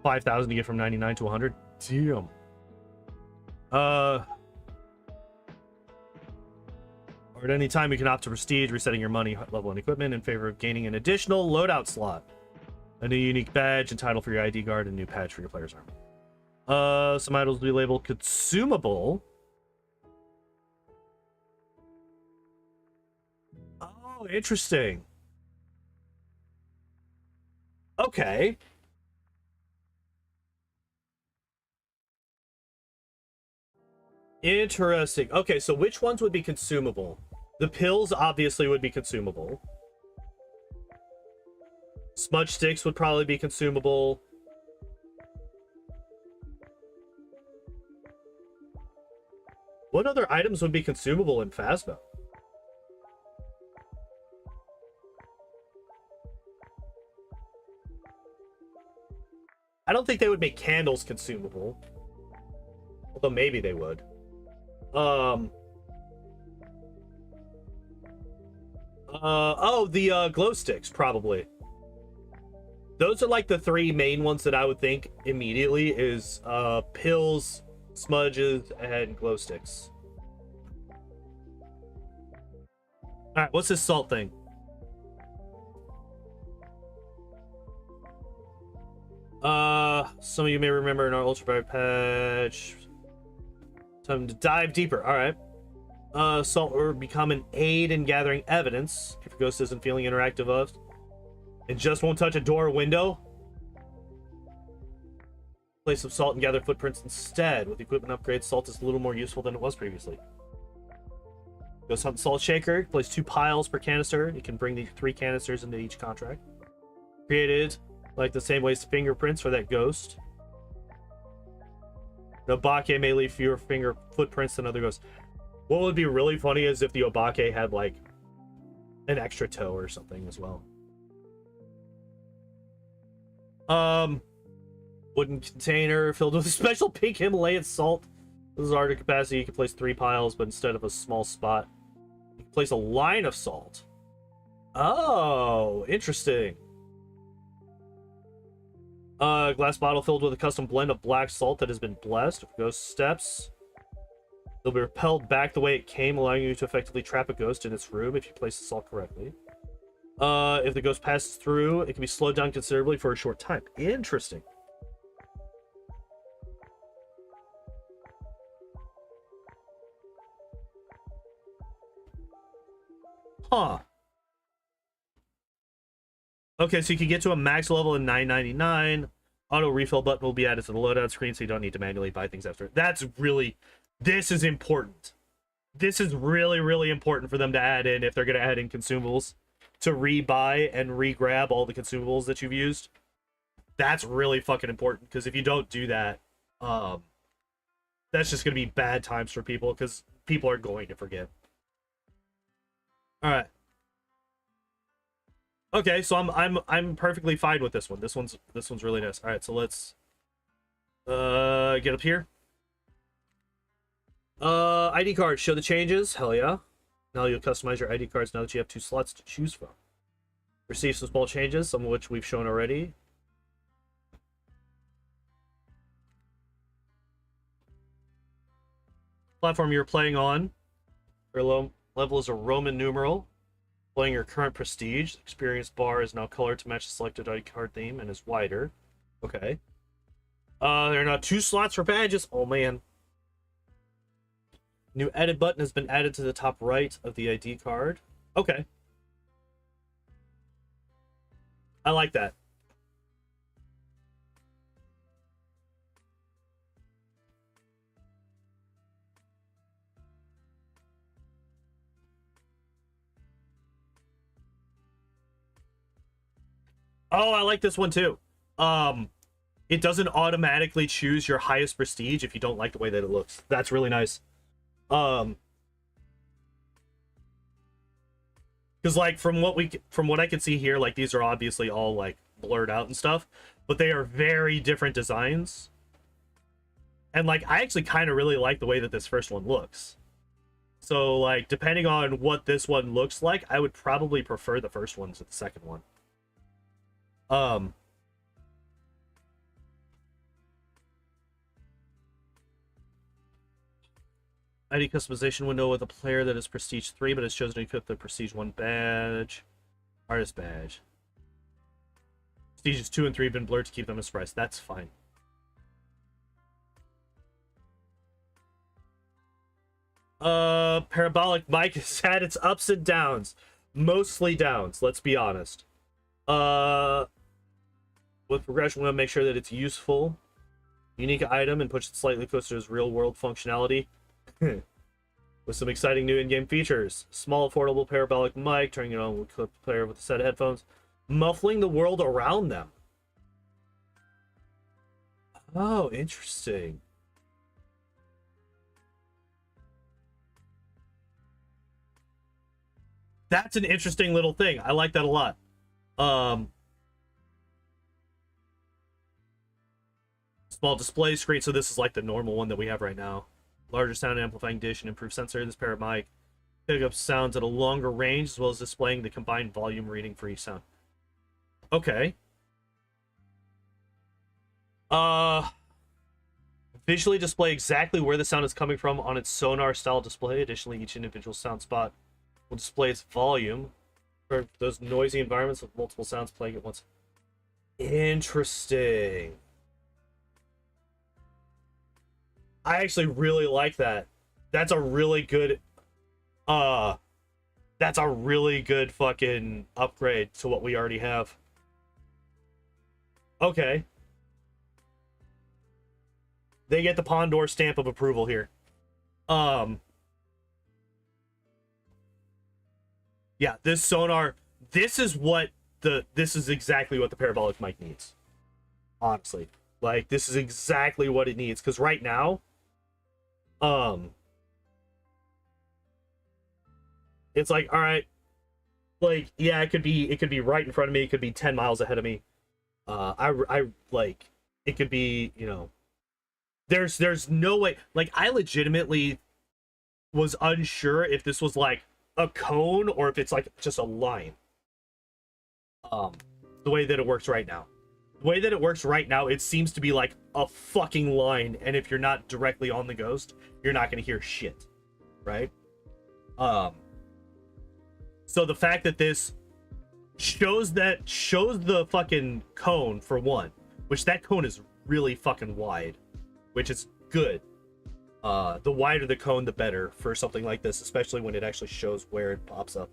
5,000 to get from 99 to 100. Damn. Or at any time you can opt to prestige, resetting your money level and equipment in favor of gaining an additional loadout slot. A new unique badge and title for your ID card, and a new patch for your player's armor. Some items will be labeled consumable. Oh, interesting. Okay. Interesting. Okay, so which ones would be consumable? The pills obviously would be consumable. Smudge sticks would probably be consumable. What other items would be consumable in Phasmo? I don't think they would make candles consumable. Although maybe they would. Oh, the glow sticks, probably. Those are like the 3 main ones that I would think immediately is pills, smudges, and glow sticks. Alright, what's this salt thing? Some of you may remember in our ultraviolet patch. Time to dive deeper. Alright. Salt will become an aid in gathering evidence if your ghost isn't feeling interactive of. It just won't touch a door or window. Place some salt and gather footprints instead. With equipment upgrades, salt is a little more useful than it was previously. Ghost Hunt Salt Shaker. Place 2 piles per canister. You can bring the 3 canisters into each contract. Created like the same way as fingerprints for that ghost. The Obake may leave fewer footprints than other ghosts. What would be really funny is if the Obake had like an extra toe or something as well. Wooden container filled with a special pink Himalayan salt. This is harder capacity. You can place 3 piles, but instead of a small spot, you can place a line of salt. Oh, interesting. Glass bottle filled with a custom blend of black salt that has been blessed. If ghost steps, they'll be repelled back the way it came, allowing you to effectively trap a ghost in its room if you place the salt correctly. If the ghost passes through, it can be slowed down considerably for a short time. Interesting. Huh. Okay, so you can get to a max level in 9.99. Auto refill button will be added to the loadout screen, so you don't need to manually buy things after. That's really... This is important. This is really, really important for them to add in if they're going to add in consumables. To rebuy and re-grab all the consumables that you've used. That's really fucking important, because if you don't do that, that's just going to be bad times for people, because people are going to forget. All right. Okay, so I'm perfectly fine with this one. This one's really nice. All right, so let's get up here. ID cards show the changes. Hell yeah. Now you'll customize your ID cards now that you have 2 slots to choose from. Receive some small changes, some of which we've shown already. Platform you're playing on. Your level is a Roman numeral. Playing your current prestige. The experience bar is now colored to match the selected ID card theme and is wider. Okay. There are now 2 slots for badges. Oh man. New edit button has been added to the top right of the ID card. Okay. I like that. Oh, I like this one too. It doesn't automatically choose your highest prestige if you don't like the way that it looks. That's really nice. Because like from what I can see here, like these are obviously all like blurred out and stuff, but they are very different designs. And like I actually kind of really like the way that this first one looks. So like depending on what this one looks like, I would probably prefer the first one to the second one. ID customization window with a player that is Prestige 3 but has chosen to equip the Prestige 1 badge. Artist badge. Prestiges 2 and 3 have been blurred to keep them a surprise. That's fine. Parabolic mic has had its ups and downs. Mostly downs, let's be honest. With progression, we want to make sure that it's useful. Unique item and push it slightly closer to its real-world functionality. With some exciting new in-game features. Small, affordable parabolic mic, turning it on with a player with a set of headphones. Muffling the world around them. Oh, interesting. That's an interesting little thing. I like that a lot. Small display screen, so this is like the normal one that we have right now. Larger sound amplifying dish and improved sensor. This pair of mic pick up sounds at a longer range as well as displaying the combined volume reading for each sound. Okay. Visually display exactly where the sound is coming from on its sonar style display. Additionally, each individual sound spot will display its volume for those noisy environments with multiple sounds playing at once. Interesting. I actually really like that. That's a really good Uh, that's a really good fucking upgrade to what we already have. Okay. They get the Pondor stamp of approval here. Yeah, this sonar, this is exactly what the parabolic mic needs. Honestly. Like, this is exactly what it needs. Because right now, it's like, all right, like, yeah, it could be right in front of me, it could be 10 miles ahead of me. I like, it could be, you know, there's no way, like, I legitimately was unsure if this was like a cone or if it's like just a line. The way that it works right now. The way that it works right now, it seems to be like a fucking line, and if you're not directly on the ghost, you're not gonna hear shit. Right? So the fact that this shows the fucking cone for one, which that cone is really fucking wide, which is good. The wider the cone, the better for something like this, especially when it actually shows where it pops up.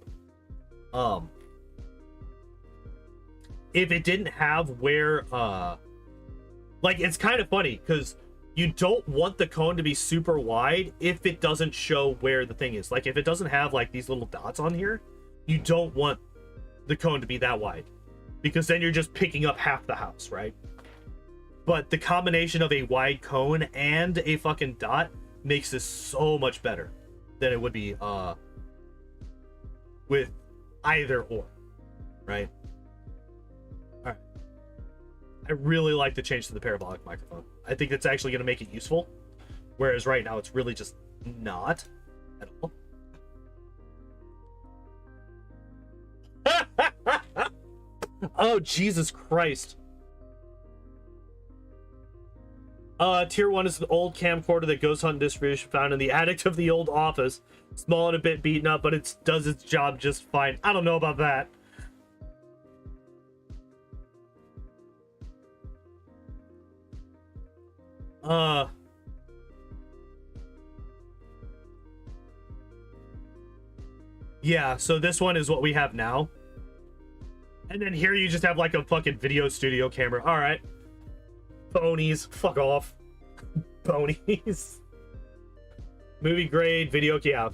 If it didn't have where, like, it's kind of funny because you don't want the cone to be super wide if it doesn't show where the thing is. Like, if it doesn't have like these little dots on here, you don't want the cone to be that wide because then you're just picking up half the house, right? But the combination of a wide cone and a fucking dot makes this so much better than it would be with either or, right? All right. I really like the change to the parabolic microphone. I think it's actually going to make it useful, whereas right now it's really just not at all. Oh, Jesus Christ. Tier 1 is the old camcorder that Ghost Hunt distribution found in the attic of the old office. Small and a bit beaten up, but it does its job just fine. I don't know about that. Yeah, so this one is what we have now. And then here you just have like a fucking video studio camera. All right. Ponies. Fuck off. Ponies. Movie grade video cam.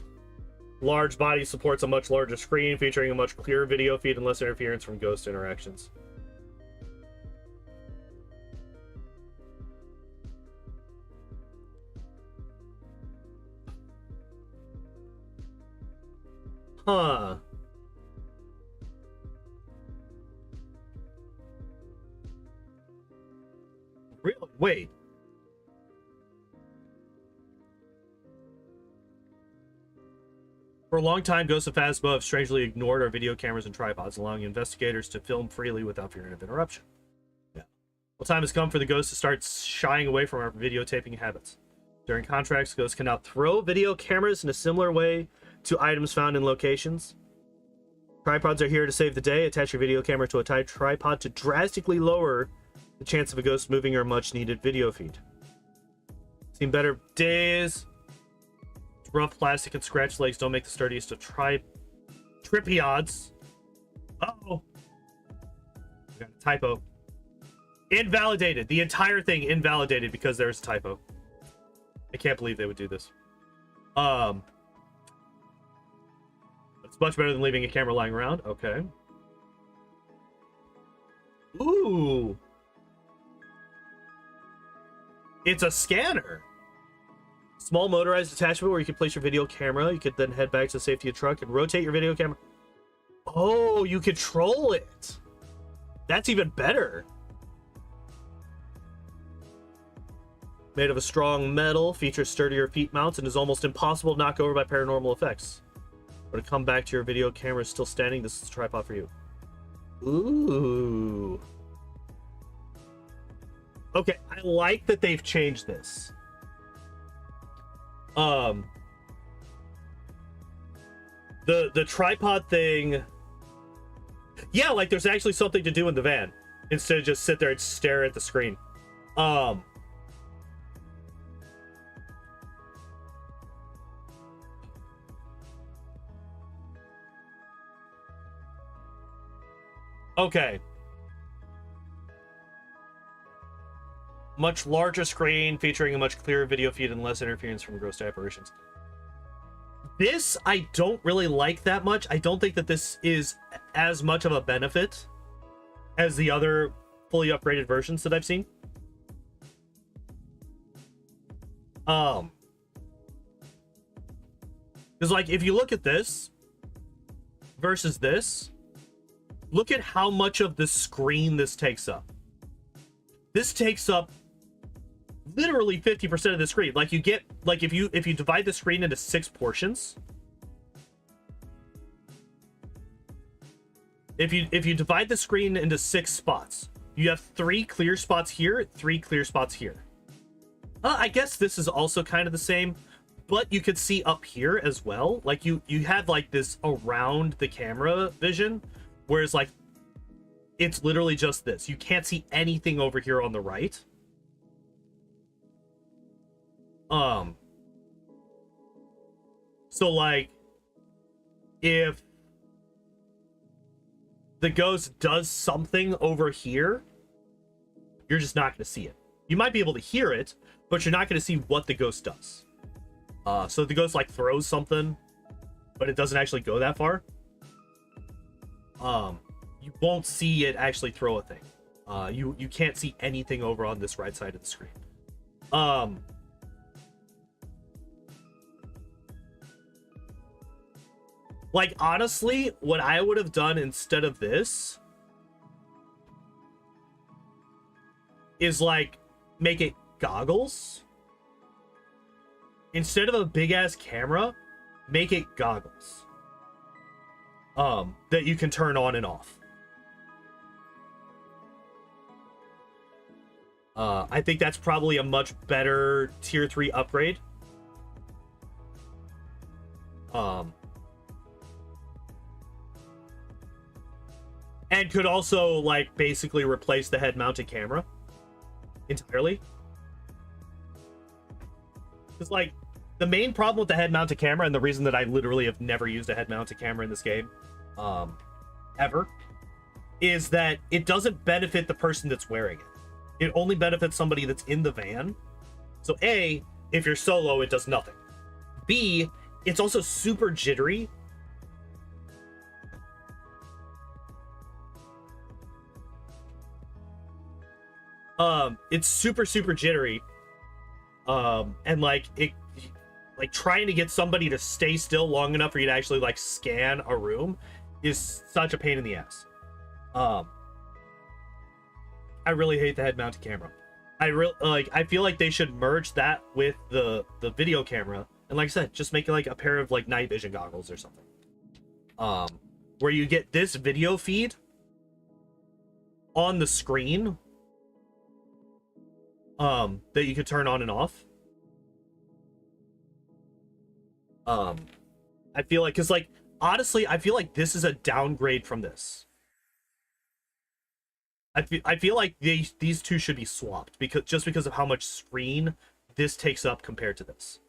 Large body supports a much larger screen, featuring a much clearer video feed and less interference from ghost interactions. Huh. Really? Wait. For a long time, Ghosts of Phasma have strangely ignored our video cameras and tripods, allowing investigators to film freely without fear of interruption. Yeah. Well, time has come for the ghosts to start shying away from our videotaping habits. During contracts, ghosts can now throw video cameras in a similar way to items found in locations. Tripods are here to save the day. Attach your video camera to a tight tripod to drastically lower the chance of a ghost moving your much-needed video feed. Seen better days. Rough plastic and scratched legs don't make the sturdiest of tripiods. Uh-oh. We got a typo. Invalidated. The entire thing invalidated because there's a typo. I can't believe they would do this. It's much better than leaving a camera lying around. Okay. Ooh. It's a scanner. Small motorized attachment where you can place your video camera. You could then head back to the safety of the truck and rotate your video camera. Oh, you control it. That's even better. Made of a strong metal, features sturdier feet mounts, and is almost impossible to knock over by paranormal effects. When to come back to your video camera is still standing, this is a tripod for you. Ooh. Okay, I like that they've changed this. The tripod thing. Yeah, like there's actually something to do in the van instead of just sit there and stare at the screen. Okay. Much larger screen featuring a much clearer video feed and less interference from gross apparitions. This I don't really like that much. I don't think that this is as much of a benefit as the other fully upgraded versions that I've seen. Because like if you look at this versus this, look at how much of the screen this takes up. This takes up literally 50% of the screen. Like you get, like if you divide the screen into 6 portions, if you divide the screen into 6 spots, you have 3 clear spots here, 3 clear spots here. I guess this is also kind of the same, but you could see up here as well. Like you have like this around the camera vision, whereas like it's literally just this. You can't see anything over here on the right. So like if the ghost does something over here, you're just not going to see it. You might be able to hear it, but you're not going to see what the ghost does. So the ghost like throws something, but it doesn't actually go that far. You won't see it actually throw a thing. You can't see anything over on this right side of the screen. Like honestly, what I would have done instead of this is like make it goggles. Instead of a big ass camera, make it goggles. That you can turn on and off. I think that's probably a much better tier 3 upgrade. And could also like basically replace the head mounted camera entirely. Because like the main problem with the head mounted camera, and the reason that I literally have never used a head mounted camera in this game ever, is that it doesn't benefit the person that's wearing it. It only benefits somebody that's in the van. So A, if you're solo, it does nothing. B, it's also super jittery. It's super jittery. And like it, like trying to get somebody to stay still long enough for you to actually like scan a room is such a pain in the ass. I really hate the head mounted camera. I feel like they should merge that with the video camera, and like I said, just make it like a pair of like night vision goggles or something. Where you get this video feed on the screen that you could turn on and off. I feel like, because like honestly, I feel like this is a downgrade from this. I feel like these two should be swapped, because of how much screen this takes up compared to this.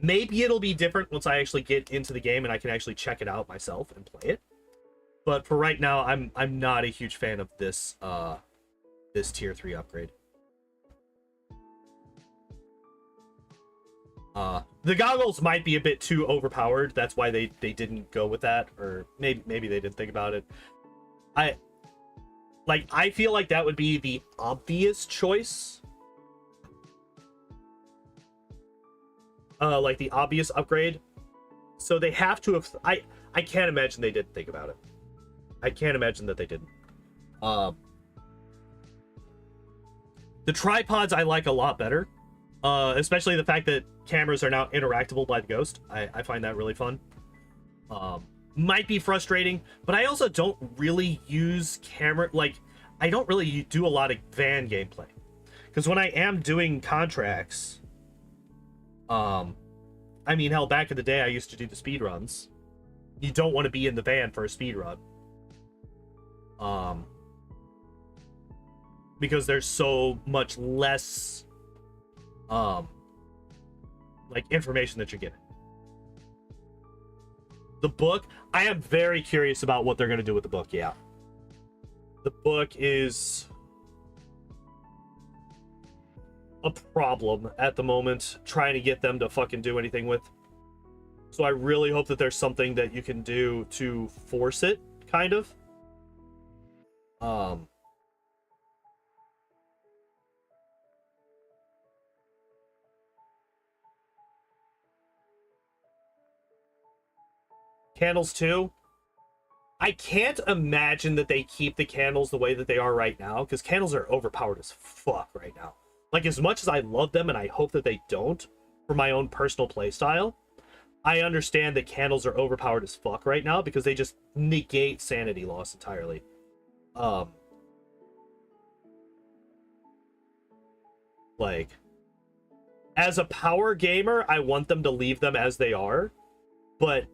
Maybe it'll be different once I actually get into the game and I can actually check it out myself and play it. But for right now, I'm not a huge fan of this this tier 3 upgrade. The goggles might be a bit too overpowered. That's why they didn't go with that, or maybe they didn't think about it. I feel like that would be the obvious choice. Like the obvious upgrade. So they have to have. I can't imagine they didn't think about it. I can't imagine that they didn't. The tripods I like a lot better. Especially the fact that cameras are now interactable by the ghost. I find that really fun. Might be frustrating, but I also don't really use camera, like I don't really do a lot of van gameplay, because when I am doing contracts, I mean, hell, back in the day I used to do the speed runs. You don't want to be in the van for a speed run, because there's so much less like information that you're getting. The book, I am very curious about what they're going to do with the book. Yeah. The book is a problem at the moment, trying to get them to fucking do anything with. So I really hope that there's something that you can do to force it, kind of. Candles too. I can't imagine that they keep the candles the way that they are right now, because candles are overpowered as fuck right now. Like, as much as I love them, and I hope that they don't, for my own personal playstyle, I understand that candles are overpowered as fuck right now, because they just negate sanity loss entirely. Like, as a power gamer, I want them to leave them as they are, but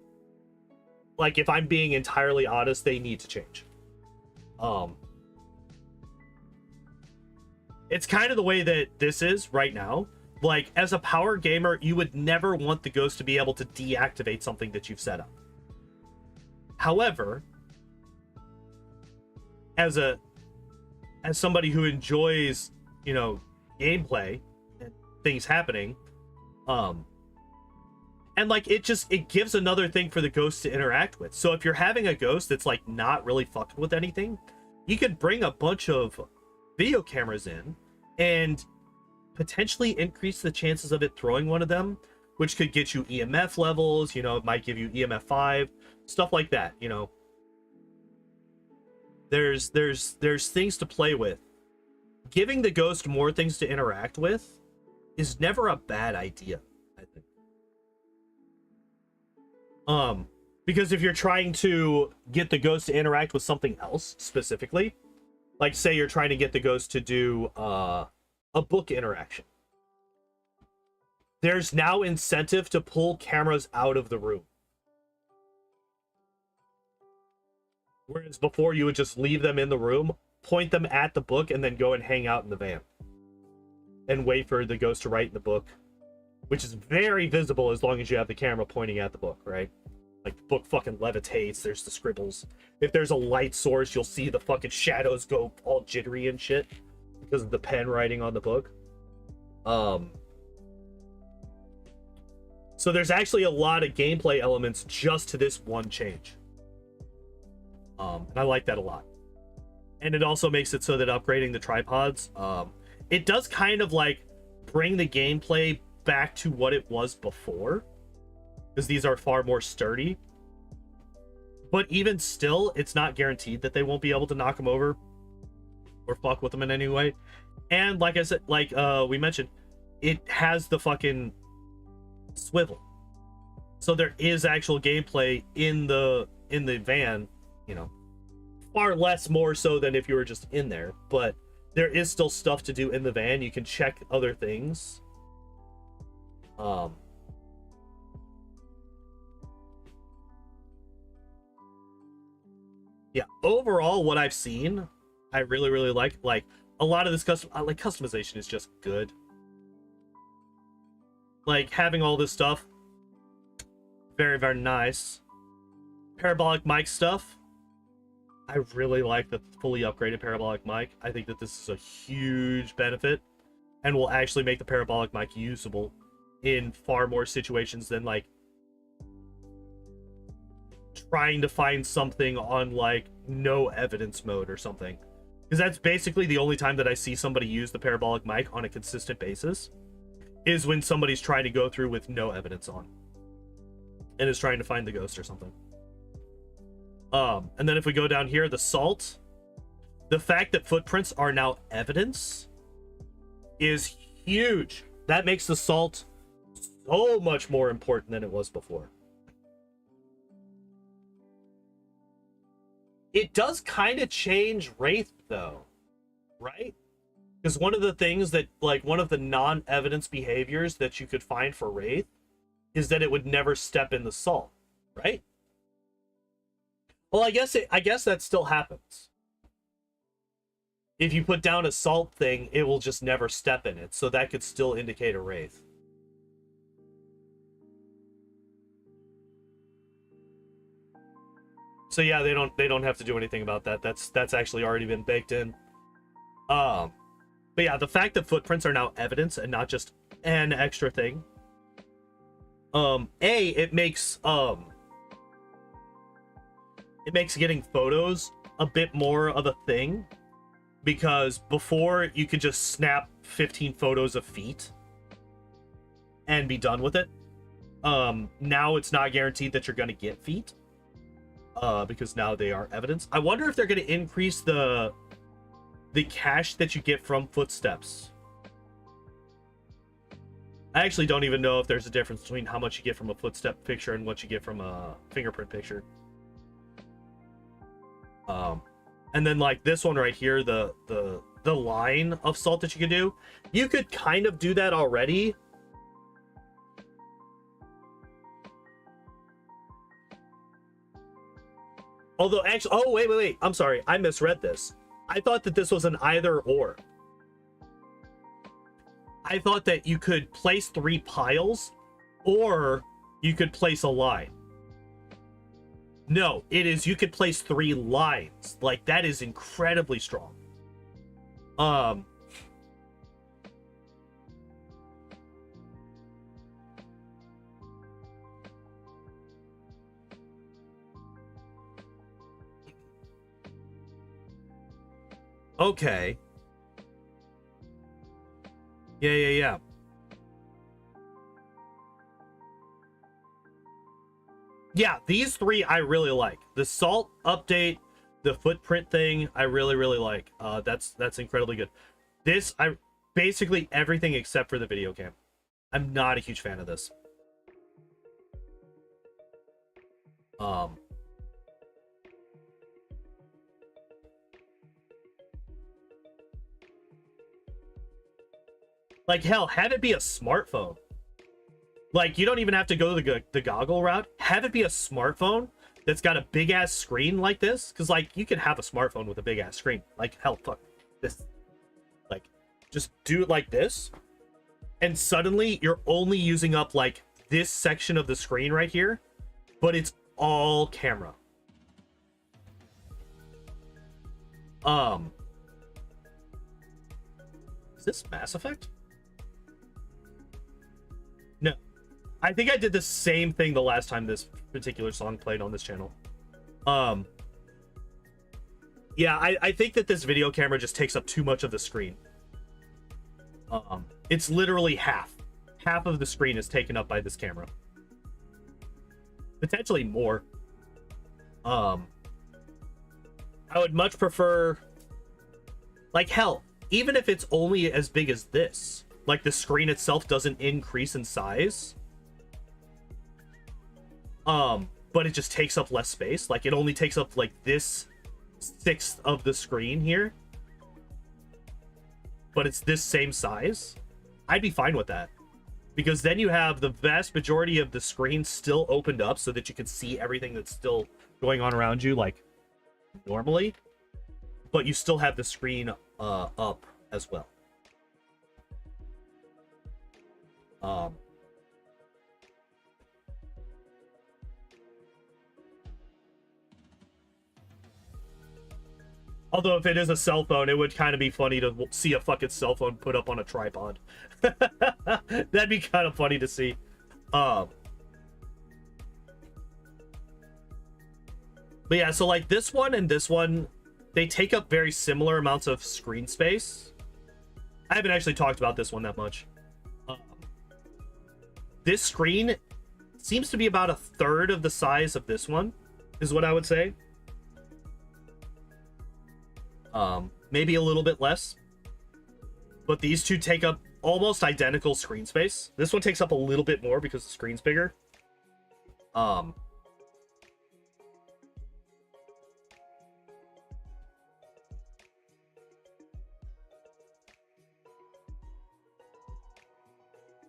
like, if I'm being entirely honest, they need to change. It's kind of the way that this is right now. Like, as a power gamer, you would never want the ghost to be able to deactivate something that you've set up. However, as somebody who enjoys, you know, gameplay and things happening, and like, it gives another thing for the ghost to interact with. So if you're having a ghost that's like not really fucking with anything, you could bring a bunch of video cameras in and potentially increase the chances of it throwing one of them, which could get you EMF levels, you know, it might give you EMF 5, stuff like that, you know. There's things to play with. Giving the ghost more things to interact with is never a bad idea, I think. Because if you're trying to get the ghost to interact with something else specifically, like say you're trying to get the ghost to do a book interaction, there's now incentive to pull cameras out of the room. Whereas before you would just leave them in the room, point them at the book, and then go and hang out in the van and wait for the ghost to write in the book, which is very visible as long as you have the camera pointing at the book, right? Like, the book fucking levitates, there's the scribbles. If there's a light source, you'll see the fucking shadows go all jittery and shit because of the pen writing on the book. So there's actually a lot of gameplay elements just to this one change. And I like that a lot. And it also makes it so that upgrading the tripods, it does kind of like bring the gameplay back to what it was before, because these are far more sturdy. But even still, it's not guaranteed that they won't be able to knock them over or fuck with them in any way. And like I said, like we mentioned, it has the fucking swivel, so there is actual gameplay in the van, you know, far less more so than if you were just in there, but there is still stuff to do in the van. You can check other things. Yeah, overall, what I've seen, I really like a lot of this customization is just good. Like, having all this stuff, very nice. Parabolic mic stuff, I really like the fully upgraded parabolic mic. I think that this is a huge benefit and will actually make the parabolic mic usable in far more situations than like trying to find something on like no evidence mode or something, because that's basically the only time that I see somebody use the parabolic mic on a consistent basis, is when somebody's trying to go through with no evidence on and is trying to find the ghost or something. And then if we go down here, the salt, the fact that footprints are now evidence is huge. That makes the salt so much more important than it was before. It does kind of change Wraith though, right? Because one of the things that, like, one of the non-evidence behaviors that you could find for Wraith is that it would never step in the salt, right? Well, I guess that still happens. If you put down a salt thing, it will just never step in it, so that could still indicate a Wraith. So yeah, they don't have to do anything about that. That's actually already been baked in. But yeah, the fact that footprints are now evidence and not just an extra thing. It makes getting photos a bit more of a thing, because before you could just snap 15 photos of feet and be done with it. Now it's not guaranteed that you're going to get feet, because now they are evidence. I wonder if they're going to increase the cash that you get from footsteps. I actually don't even know if there's a difference between how much you get from a footstep picture and what you get from a fingerprint picture. And then like this one right here, the line of salt that you could do, you could kind of do that already. Although actually, oh wait, I'm sorry, I misread this. I thought that this was an either or. I thought that you could place 3 piles, or you could place a line. No, it is you could place 3 lines. Like, that is incredibly strong. Okay. Yeah. Yeah, these 3 I really like. The salt update, the footprint thing, I really like. That's incredibly good. This, basically everything except for the video cam. I'm not a huge fan of this. Like, hell, have it be a smartphone. Like, you don't even have to go the goggle route. Have it be a smartphone that's got a big-ass screen like this. Because, like, you can have a smartphone with a big-ass screen. Like, hell, fuck. This. Like, just do it like this. And suddenly, you're only using up, like, this section of the screen right here. But it's all camera. Is this Mass Effect? No. I think I did the same thing the last time this particular song played on this channel. Yeah, I think that this video camera just takes up too much of the screen. It's literally half. Half of the screen is taken up by this camera. Potentially more. I would much prefer... Like, hell, even if it's only as big as this, like the screen itself doesn't increase in size, but it just takes up less space. Like, it only takes up like this 1/6 of the screen here, but it's this same size. I'd be fine with that, because then you have the vast majority of the screen still opened up so that you can see everything that's still going on around you, like normally, but you still have the screen up as well. Although if it is a cell phone, it would kind of be funny to see a fucking cell phone put up on a tripod. That'd be kind of funny to see. But yeah, so like this one and this one, they take up very similar amounts of screen space. I haven't actually talked about this one that much. This screen seems to be about 1/3 of the size of this one, is what I would say. Maybe a little bit less. But these two take up almost identical screen space. This one takes up a little bit more because the screen's bigger. But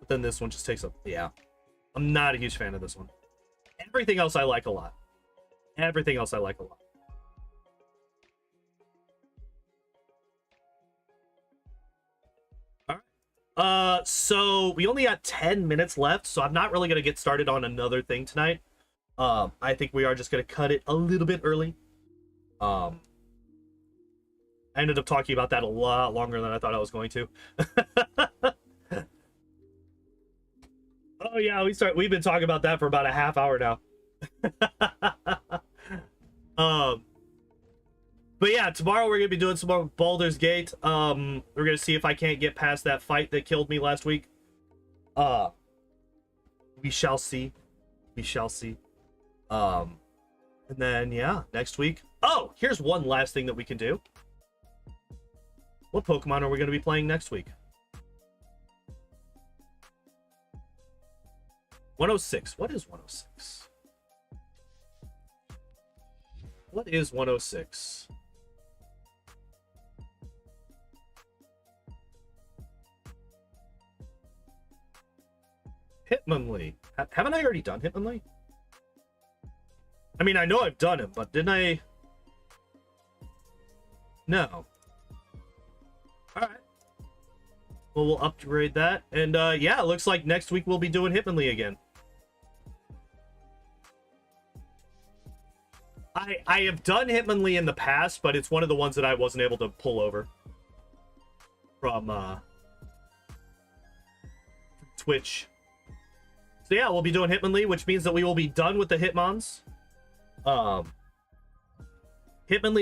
then this one just takes up... Yeah. I'm not a huge fan of this one. Everything else I like a lot. Everything else I like a lot. So we only got 10 minutes left, so I'm not really going to get started on another thing tonight. I think we are just going to cut it a little bit early. I ended up talking about that a lot longer than I thought I was going to. Oh yeah, we've been talking about that for about a half hour now. But yeah, tomorrow we're gonna be doing some more Baldur's Gate. We're gonna see if I can't get past that fight that killed me last week. We shall see. We shall see. And then yeah, next week. Oh, here's one last thing that we can do. What Pokemon are we gonna be playing next week? 106. What is 106? What is 106? Hitmonlee. Haven't I already done Hitmonlee? I mean, I know I've done him, but didn't I? No. Alright. Well, we'll upgrade that. And yeah, it looks like next week we'll be doing Hitmonlee again. I have done Hitmonlee in the past, but it's one of the ones that I wasn't able to pull over from Twitch. So yeah, we'll be doing Hitmonlee, which means that we will be done with the Hitmons. Hitmonlee,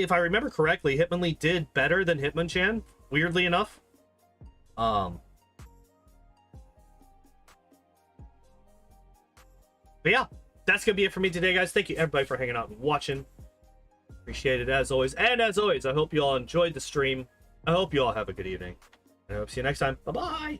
if I remember correctly, Hitmonlee did better than Hitmonchan, weirdly enough. But yeah, that's gonna be it for me today, guys. Thank you everybody for hanging out and watching. Appreciate it as always. And as always, I hope you all enjoyed the stream. I hope you all have a good evening. And I hope to see you next time. Bye-bye.